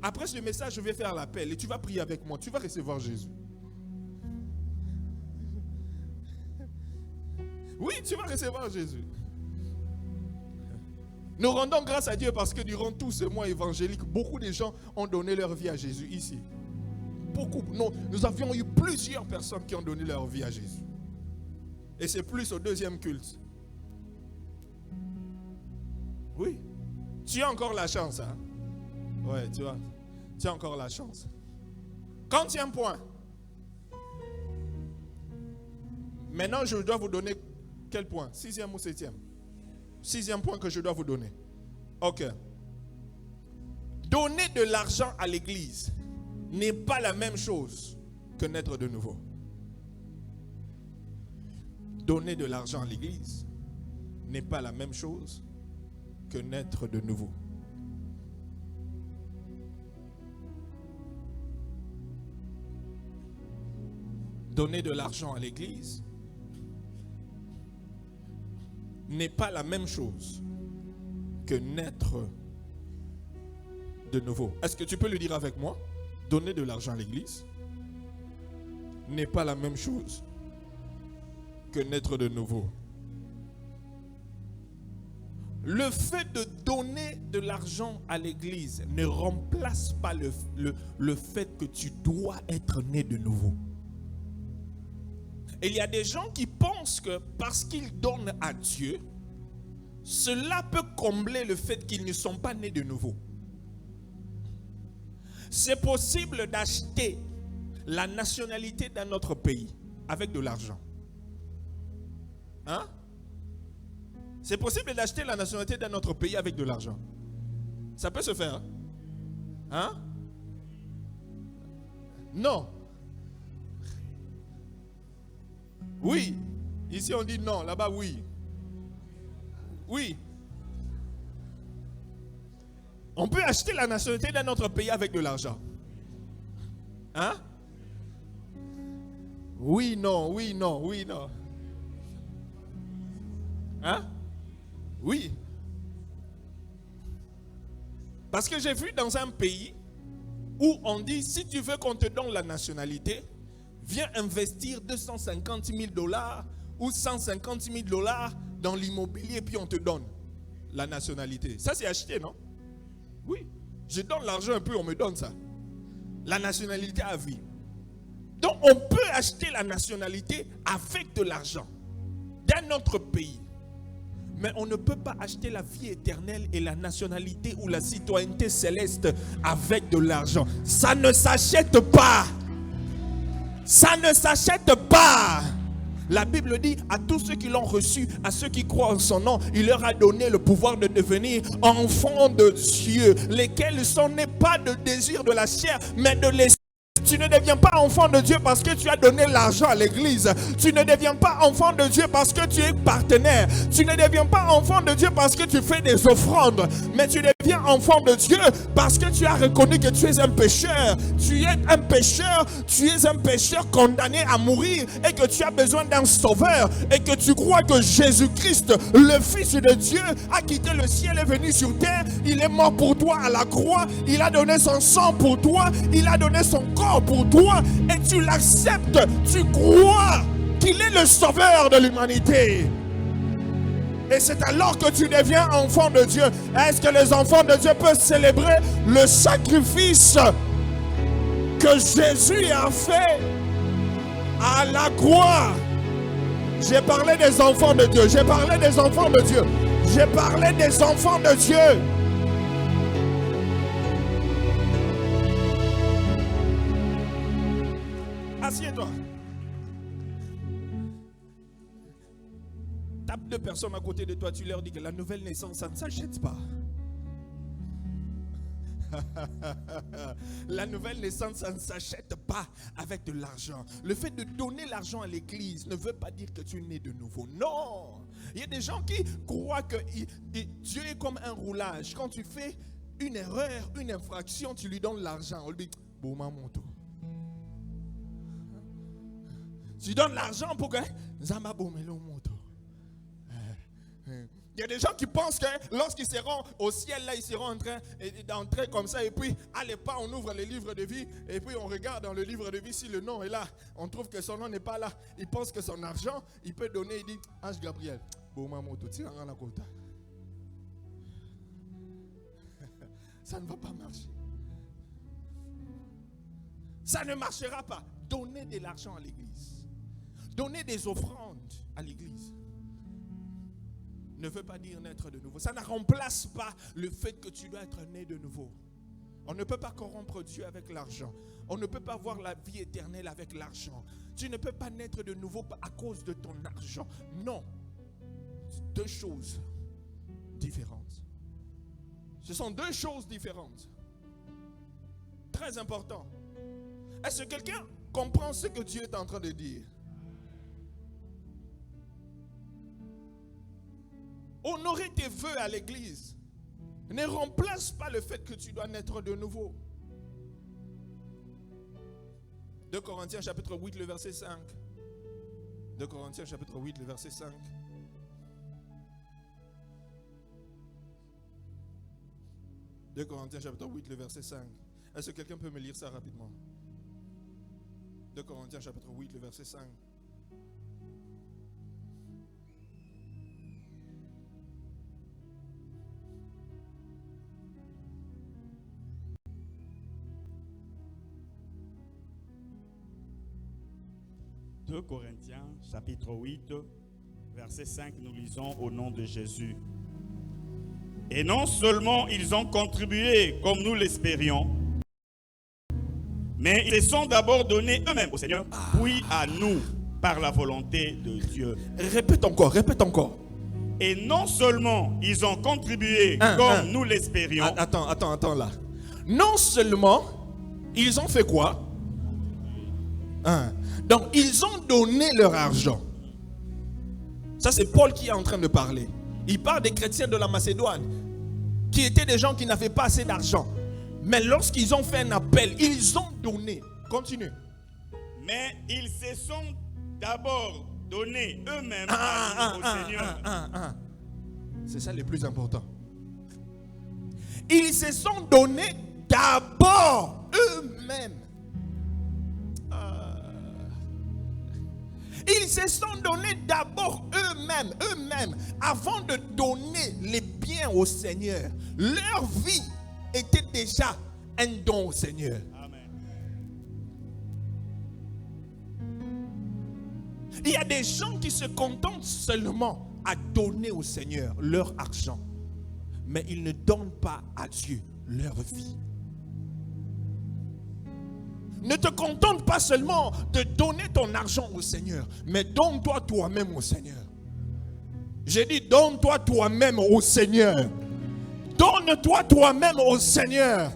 Après ce message, je vais faire l'appel et tu vas prier avec moi, tu vas recevoir Jésus. Oui, tu vas recevoir Jésus. Nous rendons grâce à Dieu parce que durant tout ce mois évangélique, beaucoup de gens ont donné leur vie à Jésus ici. Beaucoup. Nous avions eu plusieurs personnes qui ont donné leur vie à Jésus. Et c'est plus au deuxième culte. Oui. Tu as encore la chance. Hein? Ouais, tu vois. Tu as encore la chance. Quantième point. Maintenant, je dois vous donner quel point? 6e ou 7e? 6e point que je dois vous donner. Ok. Donner de l'argent à l'église n'est pas la même chose que naître de nouveau. Donner de l'argent à l'église n'est pas la même chose que naître de nouveau. donner de l'argent à l'église n'est pas la même chose que naître de nouveau. Est-ce que tu peux le dire avec moi? Donner de l'argent à l'église n'est pas la même chose que naître de nouveau. Le fait de donner de l'argent à l'église ne remplace pas le fait que tu dois être né de nouveau. Et il y a des gens qui pensent que parce qu'ils donnent à Dieu, cela peut combler le fait qu'ils ne sont pas nés de nouveau. C'est possible d'acheter la nationalité d'un autre pays avec de l'argent. Hein? C'est possible d'acheter la nationalité d'un autre pays avec de l'argent. Ça peut se faire. Hein? Non. Oui. Ici on dit non, là-bas oui. Oui. On peut acheter la nationalité d'un autre pays avec de l'argent. Hein? Oui, non, oui, non, oui, non. Hein? Oui. Parce que j'ai vu dans un pays où on dit, si tu veux qu'on te donne la nationalité, viens investir 250 000 $ ou 150 000 $ dans l'immobilier, puis on te donne la nationalité. Ça, c'est acheté, non? Oui. Je donne l'argent un peu, on me donne ça. La nationalité à vie. Donc, on peut acheter la nationalité avec de l'argent d'un autre pays. Mais on ne peut pas acheter la vie éternelle et la nationalité ou la citoyenneté céleste avec de l'argent. Ça ne s'achète pas. Ça ne s'achète pas. La Bible dit à tous ceux qui l'ont reçu, à ceux qui croient en son nom, il leur a donné le pouvoir de devenir enfants de Dieu, lesquels sont nés pas de désir de la chair, mais de l'esprit. Tu ne deviens pas enfant de Dieu parce que tu as donné l'argent à l'église. Tu ne deviens pas enfant de Dieu parce que tu es partenaire. Tu ne deviens pas enfant de Dieu parce que tu fais des offrandes. Mais tu deviens enfant de Dieu parce que tu as reconnu que tu es un pécheur. Tu es un pécheur. Tu es un pécheur condamné à mourir et que tu as besoin d'un sauveur. Et que tu crois que Jésus-Christ, le Fils de Dieu, a quitté le ciel et est venu sur terre. Il est mort pour toi à la croix. Il a donné son sang pour toi. Il a donné son corps pour toi et tu l'acceptes, tu crois qu'il est le sauveur de l'humanité. Et c'est alors que tu deviens enfant de Dieu. Est-ce que les enfants de Dieu peuvent célébrer le sacrifice que Jésus a fait à la croix? J'ai parlé des enfants de Dieu. J'ai parlé des enfants de Dieu. J'ai parlé des enfants de Dieu. Assieds-toi. Tape deux personnes à côté de toi, tu leur dis que la nouvelle naissance, ça ne s'achète pas. La nouvelle naissance, ça ne s'achète pas avec de l'argent. Le fait de donner l'argent à l'église ne veut pas dire que tu es né de nouveau. Non. Il y a des gens qui croient que Dieu est comme un roulage. Quand tu fais une erreur, une infraction, tu lui donnes l'argent. On lui dit, bon, mon tour. Tu donnes l'argent pour que Zamba Bomelo moto. Il y a des gens qui pensent que lorsqu'ils seront au ciel, là, ils seront en train d'entrer comme ça. Et puis, allez pas, on ouvre le livre de vie. Et puis, on regarde dans le livre de vie si le nom est là. On trouve que son nom n'est pas là. Il pense que son argent, il peut donner. Il dit, Ange Gabriel, Boma moto, tire en la côte. Ça ne va pas marcher. Ça ne marchera pas. Donnez de l'argent à l'église. Donner des offrandes à l'église ne veut pas dire naître de nouveau. Ça ne remplace pas le fait que tu dois être né de nouveau. On ne peut pas corrompre Dieu avec l'argent. On ne peut pas voir la vie éternelle avec l'argent. Tu ne peux pas naître de nouveau à cause de ton argent. Non. Deux choses différentes. Ce sont deux choses différentes. Très important. Est-ce que quelqu'un comprend ce que Dieu est en train de dire? Honorer tes vœux à l'église ne remplace pas le fait que tu dois naître de nouveau. 2 Corinthiens chapitre 8, le verset 5. 2 Corinthiens chapitre 8, le verset 5. « 2 Corinthiens chapitre 8, le verset 5. Est-ce que quelqu'un peut me lire ça rapidement? 2 Corinthiens chapitre 8, le verset 5. « 2 Corinthiens chapitre 8, verset 5, nous lisons au nom de Jésus. Et non seulement ils ont contribué comme nous l'espérions, mais ils se sont d'abord donnés eux-mêmes au Seigneur, puis à nous par la volonté de Dieu. » Répète encore, répète encore. Et non seulement ils ont contribué comme nous l'espérions. Attends là. Non seulement ils ont fait quoi? Donc ils ont donné leur argent. Ça c'est Paul qui est en train de parler. Il parle des chrétiens de la Macédoine qui étaient des gens qui n'avaient pas assez d'argent. Mais lorsqu'ils ont fait un appel, ils ont donné. Continue. Mais ils se sont d'abord donnés eux-mêmes au Seigneur. C'est ça le plus important. Ils se sont donnés d'abord eux-mêmes. Ils se sont donnés d'abord eux-mêmes, avant de donner les biens au Seigneur. Leur vie était déjà un don au Seigneur. Amen. Il y a des gens qui se contentent seulement à donner au Seigneur leur argent, mais ils ne donnent pas à Dieu leur vie. Ne te contente pas seulement de donner ton argent au Seigneur, mais donne-toi toi-même au Seigneur. J'ai dit donne-toi toi-même au Seigneur. Donne-toi toi-même au Seigneur.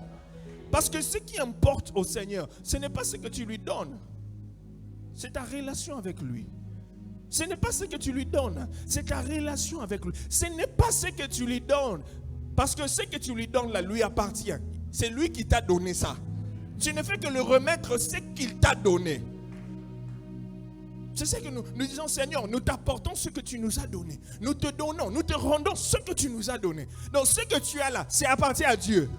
Parce que ce qui importe au Seigneur, ce n'est pas ce que tu lui donnes. C'est ta relation avec lui. Ce n'est pas ce que tu lui donnes, c'est ta relation avec lui. Ce n'est pas ce que tu lui donnes, parce que ce que tu lui donnes là lui appartient. C'est lui qui t'a donné ça. Tu ne fais que le remettre ce qu'il t'a donné. C'est ce que nous disons, Seigneur, nous t'apportons ce que tu nous as donné. Nous te donnons, nous te rendons ce que tu nous as donné. Donc ce que tu as là, c'est appartient à Dieu.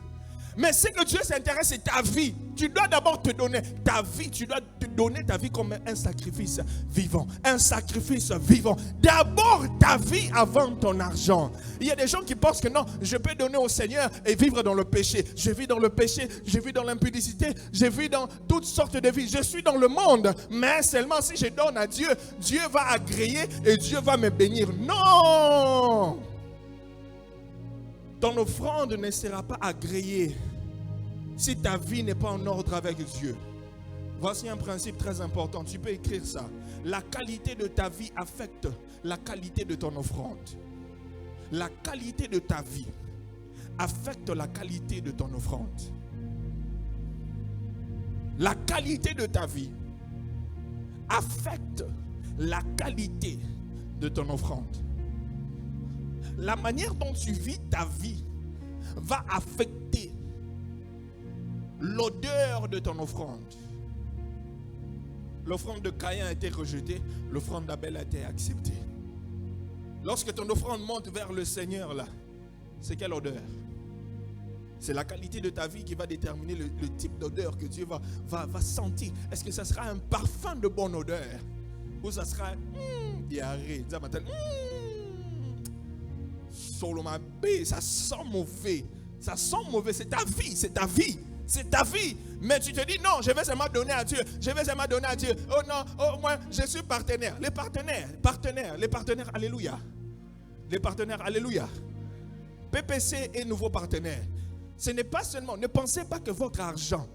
Mais ce que Dieu s'intéresse, c'est ta vie. Tu dois d'abord te donner ta vie. Tu dois te donner ta vie comme un sacrifice vivant. Un sacrifice vivant. D'abord ta vie avant ton argent. Il y a des gens qui pensent que non, je peux donner au Seigneur et vivre dans le péché. Je vis dans le péché, je vis dans l'impudicité, je vis dans toutes sortes de vies. Je suis dans le monde. Mais seulement si je donne à Dieu, Dieu va agréer et Dieu va me bénir. Non! Ton offrande ne sera pas agréée si ta vie n'est pas en ordre avec Dieu. Voici un principe très important. Tu peux écrire ça. La qualité de ta vie affecte la qualité de ton offrande. La qualité de ta vie affecte la qualité de ton offrande. La qualité de ta vie affecte la qualité de ton offrande. La manière dont tu vis ta vie va affecter l'odeur de ton offrande. L'offrande de Caïn a été rejetée, l'offrande d'Abel a été acceptée. Lorsque ton offrande monte vers le Seigneur là, c'est quelle odeur? C'est la qualité de ta vie qui va déterminer le type d'odeur que Dieu va sentir. Est-ce que ça sera un parfum de bonne odeur? Ou ça sera diarrhée? Ça sent mauvais. Ça sent mauvais. C'est ta vie, c'est ta vie. C'est ta vie. Mais tu te dis non, je vais seulement donner à Dieu. Je vais seulement donner à Dieu. Oh non, oh moi, je suis partenaire. Les partenaires, alléluia. Les partenaires, alléluia. PPC est nouveau partenaire. Ce n'est pas seulement, ne pensez pas que votre argent,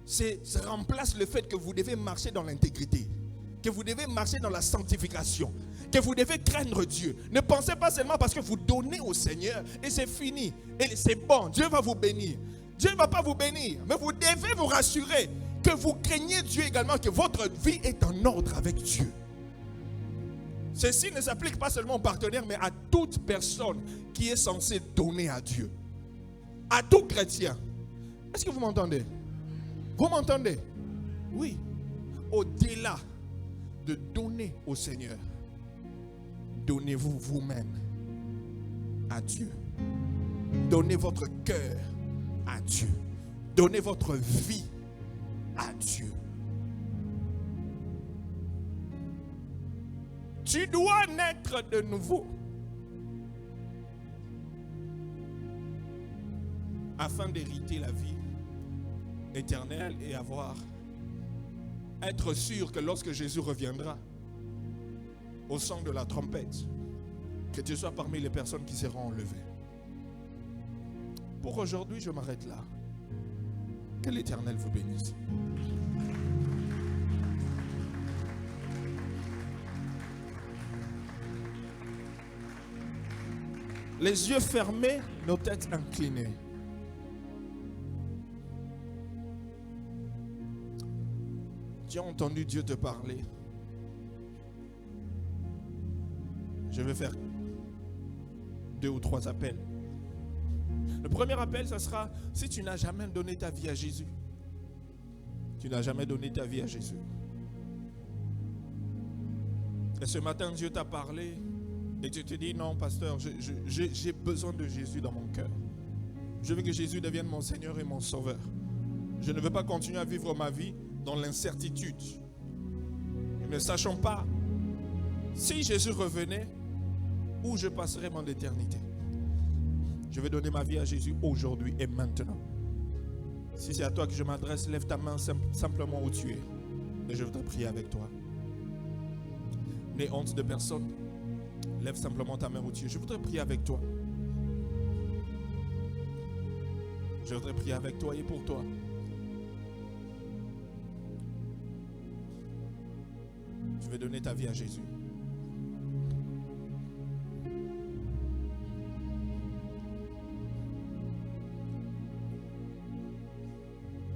ça remplace le fait que vous devez marcher dans l'intégrité, que vous devez marcher dans la sanctification, que vous devez craindre Dieu. Ne pensez pas seulement parce que vous donnez au Seigneur et c'est fini. Et c'est bon, Dieu va vous bénir. Dieu ne va pas vous bénir, mais vous devez vous rassurer que vous craignez Dieu également, que votre vie est en ordre avec Dieu. Ceci ne s'applique pas seulement aux partenaires, mais à toute personne qui est censée donner à Dieu. À tout chrétien. Est-ce que vous m'entendez? Vous m'entendez? Oui. au-delà de donner au Seigneur, donnez-vous vous-même à Dieu. Donnez votre cœur à Dieu. Donnez votre vie à Dieu. Tu dois naître de nouveau afin d'hériter la vie éternelle et être sûr que lorsque Jésus reviendra au son de la trompette, que tu sois parmi les personnes qui seront enlevées. Pour aujourd'hui, je m'arrête là. Que l'Éternel vous bénisse. Les yeux fermés, nos têtes inclinées. Tu as entendu Dieu te parler. Je vais faire 2 ou 3 appels. Le premier appel, ce sera si tu n'as jamais donné ta vie à Jésus. Tu n'as jamais donné ta vie à Jésus. Et ce matin, Dieu t'a parlé et tu te dis, non, pasteur, j'ai besoin de Jésus dans mon cœur. Je veux que Jésus devienne mon Seigneur et mon Sauveur. Je ne veux pas continuer à vivre ma vie dans l'incertitude. Ne sachant pas si Jésus revenait, où je passerai mon éternité. Je vais donner ma vie à Jésus aujourd'hui et maintenant. Si c'est à toi que je m'adresse, lève ta main simplement où tu es. Et je voudrais prier avec toi. N'aie honte de personne. Lève simplement ta main où tu es. Je voudrais prier avec toi. Je voudrais prier avec toi et pour toi. Tu veux donner ta vie à Jésus.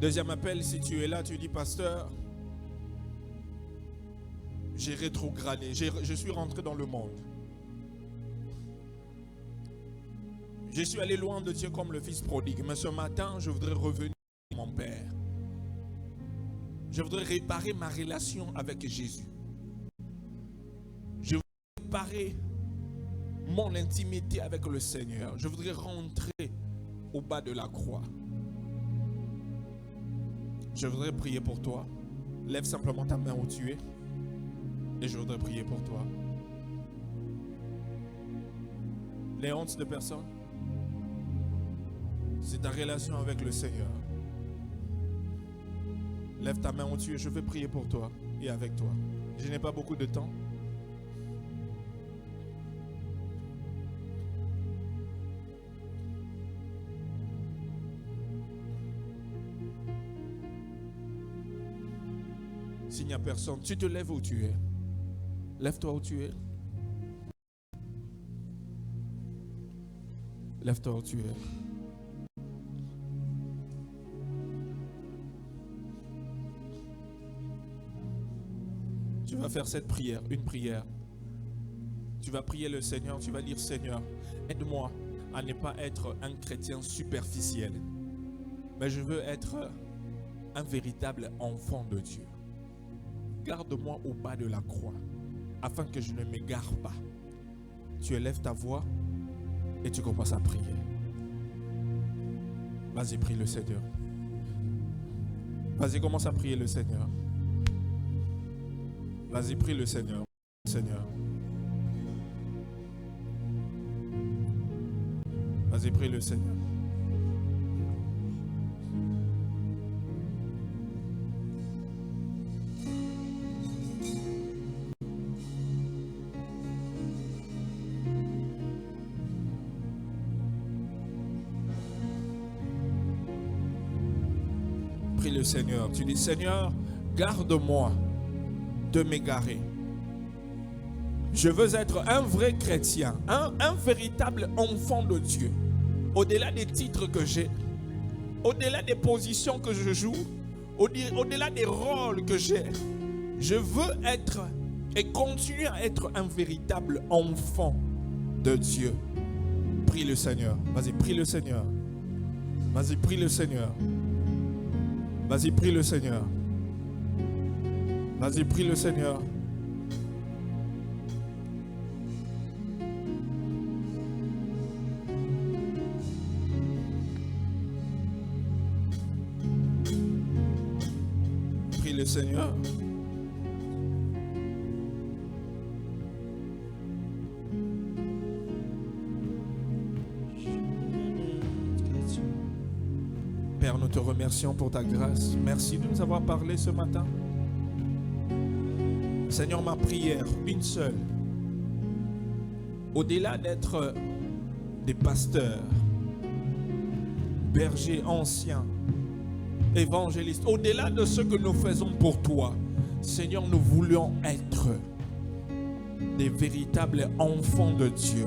Deuxième appel, si tu es là, tu dis, pasteur, j'ai rétrogradé, je suis rentré dans le monde. Je suis allé loin de Dieu comme le fils prodigue, mais ce matin, je voudrais revenir à mon Père. Je voudrais réparer ma relation avec Jésus. Je voudrais réparer mon intimité avec le Seigneur. Je voudrais rentrer au bas de la croix. Je voudrais prier pour toi. Lève simplement ta main où tu es. Et je voudrais prier pour toi. Les hontes de personne, c'est ta relation avec le Seigneur. Lève ta main où tu es. Je vais prier pour toi et avec toi. Je n'ai pas beaucoup de temps. S'il n'y a personne, tu te lèves où tu es. Lève-toi où tu es. Lève-toi où tu es. Tu vas faire cette prière, une prière. Tu vas prier le Seigneur, tu vas dire, Seigneur, aide-moi à ne pas être un chrétien superficiel. Mais je veux être un véritable enfant de Dieu. Garde-moi au bas de la croix, afin que je ne m'égare pas. Tu élèves ta voix et tu commences à prier. Vas-y, prie le Seigneur. Vas-y, commence à prier le Seigneur. Vas-y, prie le Seigneur. Seigneur. Vas-y, prie le Seigneur. Prie le Seigneur. Tu dis, Seigneur, garde-moi de m'égarer. Je veux être un vrai chrétien, un véritable enfant de Dieu. Au-delà des titres que j'ai, au-delà des positions que je joue, au-delà des rôles que j'ai, je veux être et continuer à être un véritable enfant de Dieu. Prie le Seigneur. Vas-y, prie le Seigneur. Vas-y, prie le Seigneur. Vas-y, prie le Seigneur. Vas-y, prie le Seigneur. Prie le Seigneur. Père, nous te remercions pour ta grâce. Merci de nous avoir parlé ce matin. Seigneur, ma prière, une seule. Au-delà d'être des pasteurs, bergers anciens, évangélistes, au-delà de ce que nous faisons pour toi, Seigneur, nous voulons être des véritables enfants de Dieu.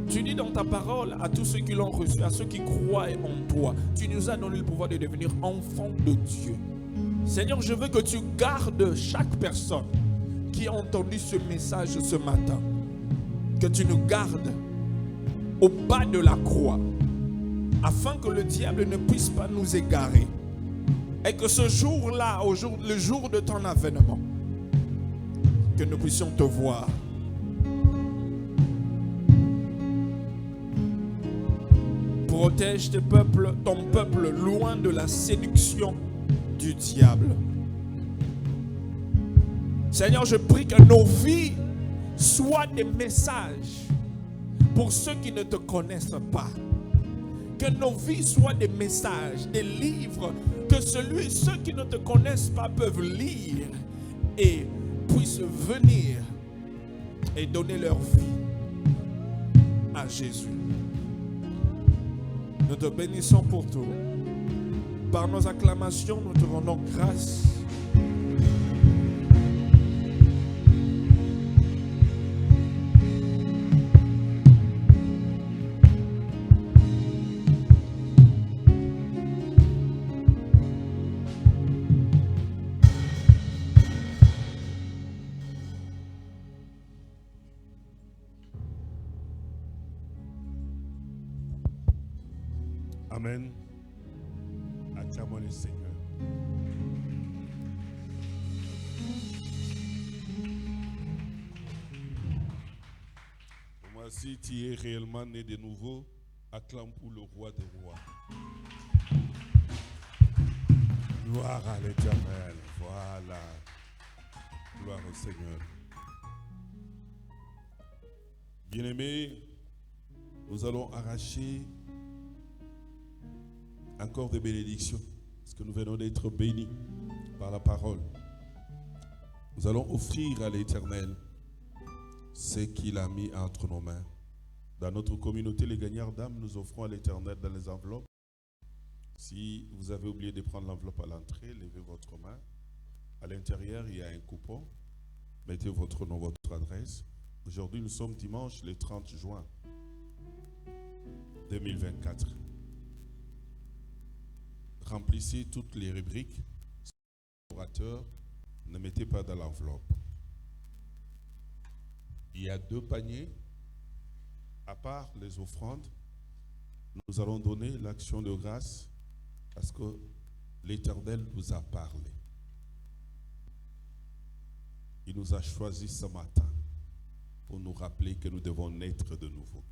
Tu dis dans ta parole à tous ceux qui l'ont reçu, à ceux qui croient en toi, tu nous as donné le pouvoir de devenir enfants de Dieu. Seigneur, je veux que tu gardes chaque personne qui a entendu ce message ce matin. Que tu nous gardes au bas de la croix, afin que le diable ne puisse pas nous égarer. Et que ce jour-là, le jour de ton avènement, que nous puissions te voir. Protège ton peuple loin de la séduction du diable. Seigneur, je prie que nos vies soient des messages pour ceux qui ne te connaissent pas. Que nos vies soient des messages, des livres que ceux qui ne te connaissent pas peuvent lire et puissent venir et donner leur vie à Jésus. Nous te bénissons pour tout. Par nos acclamations, nous te rendons grâce. Amen. Acclamons le Seigneur. Moi, si tu es réellement né de nouveau, acclame pour le roi des rois. Gloire à l'Éternel. Voilà. Gloire au Seigneur. Bien-aimés, nous allons arracher encore des bénédictions, parce que nous venons d'être bénis par la parole. Nous allons offrir à l'Éternel ce qu'il a mis entre nos mains. Dans notre communauté, les gagnants d'âme, nous offrons à l'Éternel dans les enveloppes. Si vous avez oublié de prendre l'enveloppe à l'entrée, levez votre main. À l'intérieur, il y a un coupon. Mettez votre nom, votre adresse. Aujourd'hui, nous sommes dimanche, le 30 juin 2024. Remplissez toutes les rubriques. Orateur, ne mettez pas dans l'enveloppe. Il y a 2 paniers. À part les offrandes, nous allons donner l'action de grâce parce que l'Éternel nous a parlé. Il nous a choisis ce matin pour nous rappeler que nous devons naître de nouveau.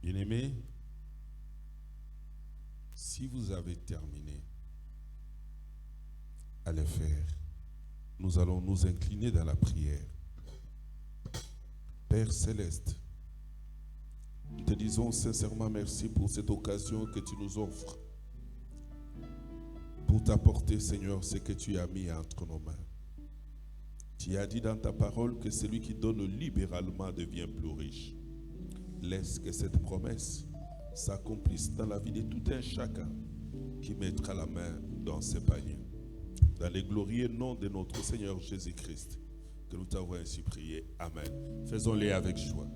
Bien-aimés, si vous avez terminé à le faire, nous allons nous incliner dans la prière. Père Céleste, nous te disons sincèrement merci pour cette occasion que tu nous offres pour t'apporter, Seigneur, ce que tu as mis entre nos mains. Tu as dit dans ta parole que celui qui donne libéralement devient plus riche. Laisse que cette promesse s'accomplisse dans la vie de tout un chacun qui mettra la main dans ses paniers. Dans le glorieux nom de notre Seigneur Jésus-Christ, que nous t'avons ainsi prié. Amen. Faisons-les avec joie.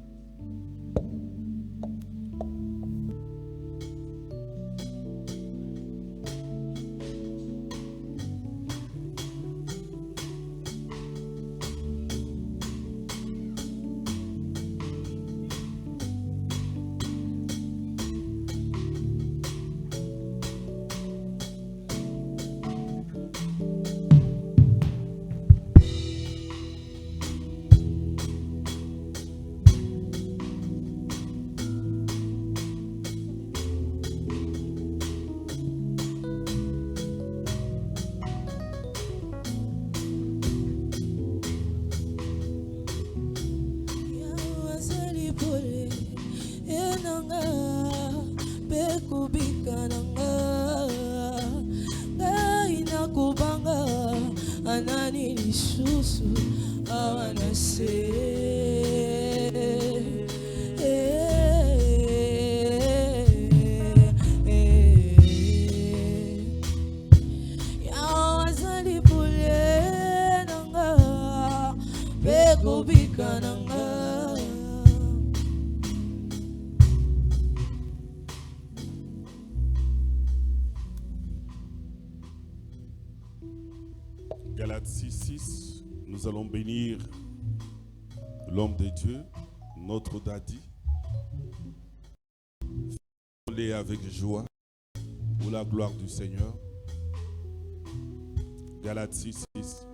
bekubikananga ngai nakubanga anani lisusu awana se Galates 6:6, nous allons bénir l'homme de Dieu, notre daddy. Faisons-les avec joie pour la gloire du Seigneur. Galates 6:6.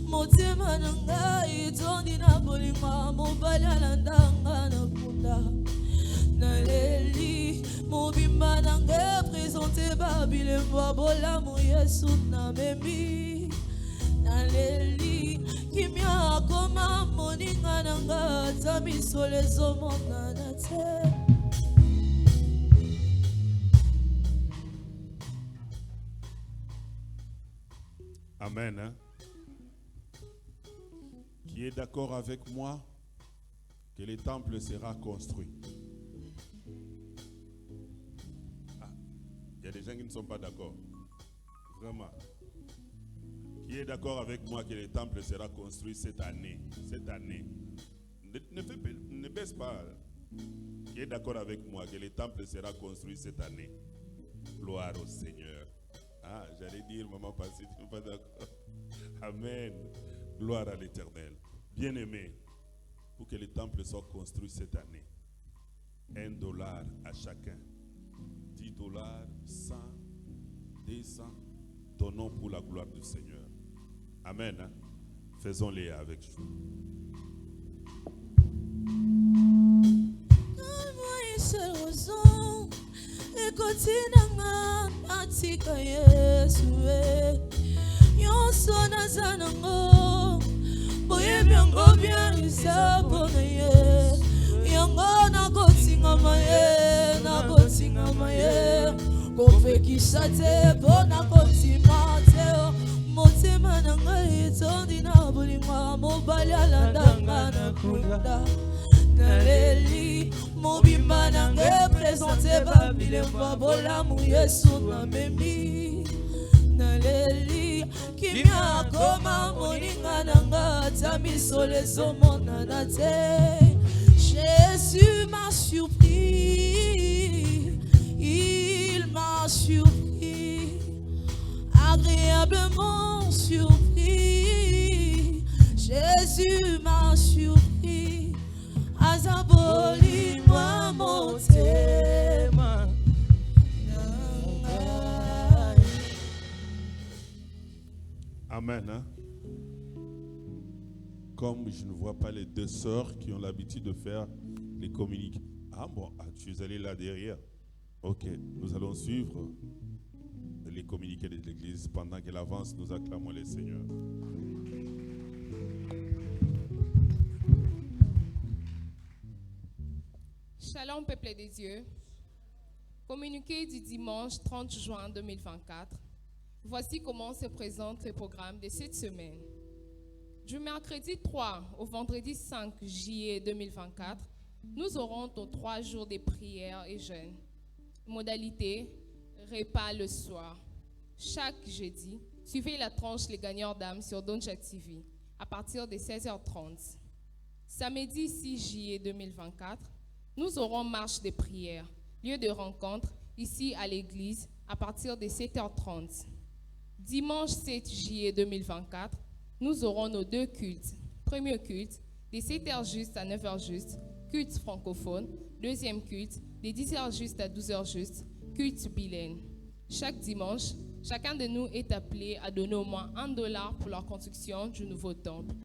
Motema nanga itondi na bolima mobala landanga na kunda naleli mobimba nanga présente babile mbola mu Yesu na memi naleli kimya koma moninga nanga tamisole zomona na te. Amen. Hein? Qui est d'accord avec moi que le temple sera construit? Il y a des gens qui ne sont pas d'accord. Vraiment. Qui est d'accord avec moi que le temple sera construit cette année? Cette année. Ne baisse pas. Qui est d'accord avec moi que le temple sera construit cette année? Gloire au Seigneur. Ah, j'allais dire, maman, parce que tu n'es pas d'accord. Amen. Gloire à l'Éternel. Bien-aimé, pour que le temple soit construit cette année, $1 à chacun, $10, 100, 200, donnons pour la gloire du Seigneur. Amen. Hein? Faisons-les avec joie. Boye byango bien isabona ye yango na kotinga maye kofekisa te bona kotima te motema nanga etondi na bolingo mobali alandanga na kunda naleli mobimba nanga présente babile mbola mu Yesu na memi naleli kimya koma moninga nanga tamisole zomona na te. Jésus m'a surpris, il m'a surpris, agréablement surpris. Jésus m'a surpris, azaboli moi motema. Amen. Hein? Comme je ne vois pas les deux sœurs qui ont l'habitude de faire les communiqués. Ah bon, tu es allé là derrière. Ok, nous allons suivre les communiqués de l'Église. Pendant qu'elle avance, nous acclamons le Seigneur. Shalom, peuple de Dieu. Communiqué du dimanche 30 juin 2024. Voici comment se présente le programme de cette semaine. Du mercredi 3 au vendredi 5 juillet 2024, nous aurons nos 3 jours de prière et jeûne. Modalité, repas le soir. Chaque jeudi, suivez la tranche Les Gagneurs d'âme sur Donja TV à partir de 16h30. Samedi 6 juillet 2024, nous aurons marche de prière, lieu de rencontre ici à l'église à partir de 7h30. Dimanche 7 juillet 2024, nous aurons nos 2 cultes. Premier culte, de 7h juste à 9h juste, culte francophone. Deuxième culte, de 10h juste à 12h juste, culte bilingue. Chaque dimanche, chacun de nous est appelé à donner au moins $1 pour la construction du nouveau temple.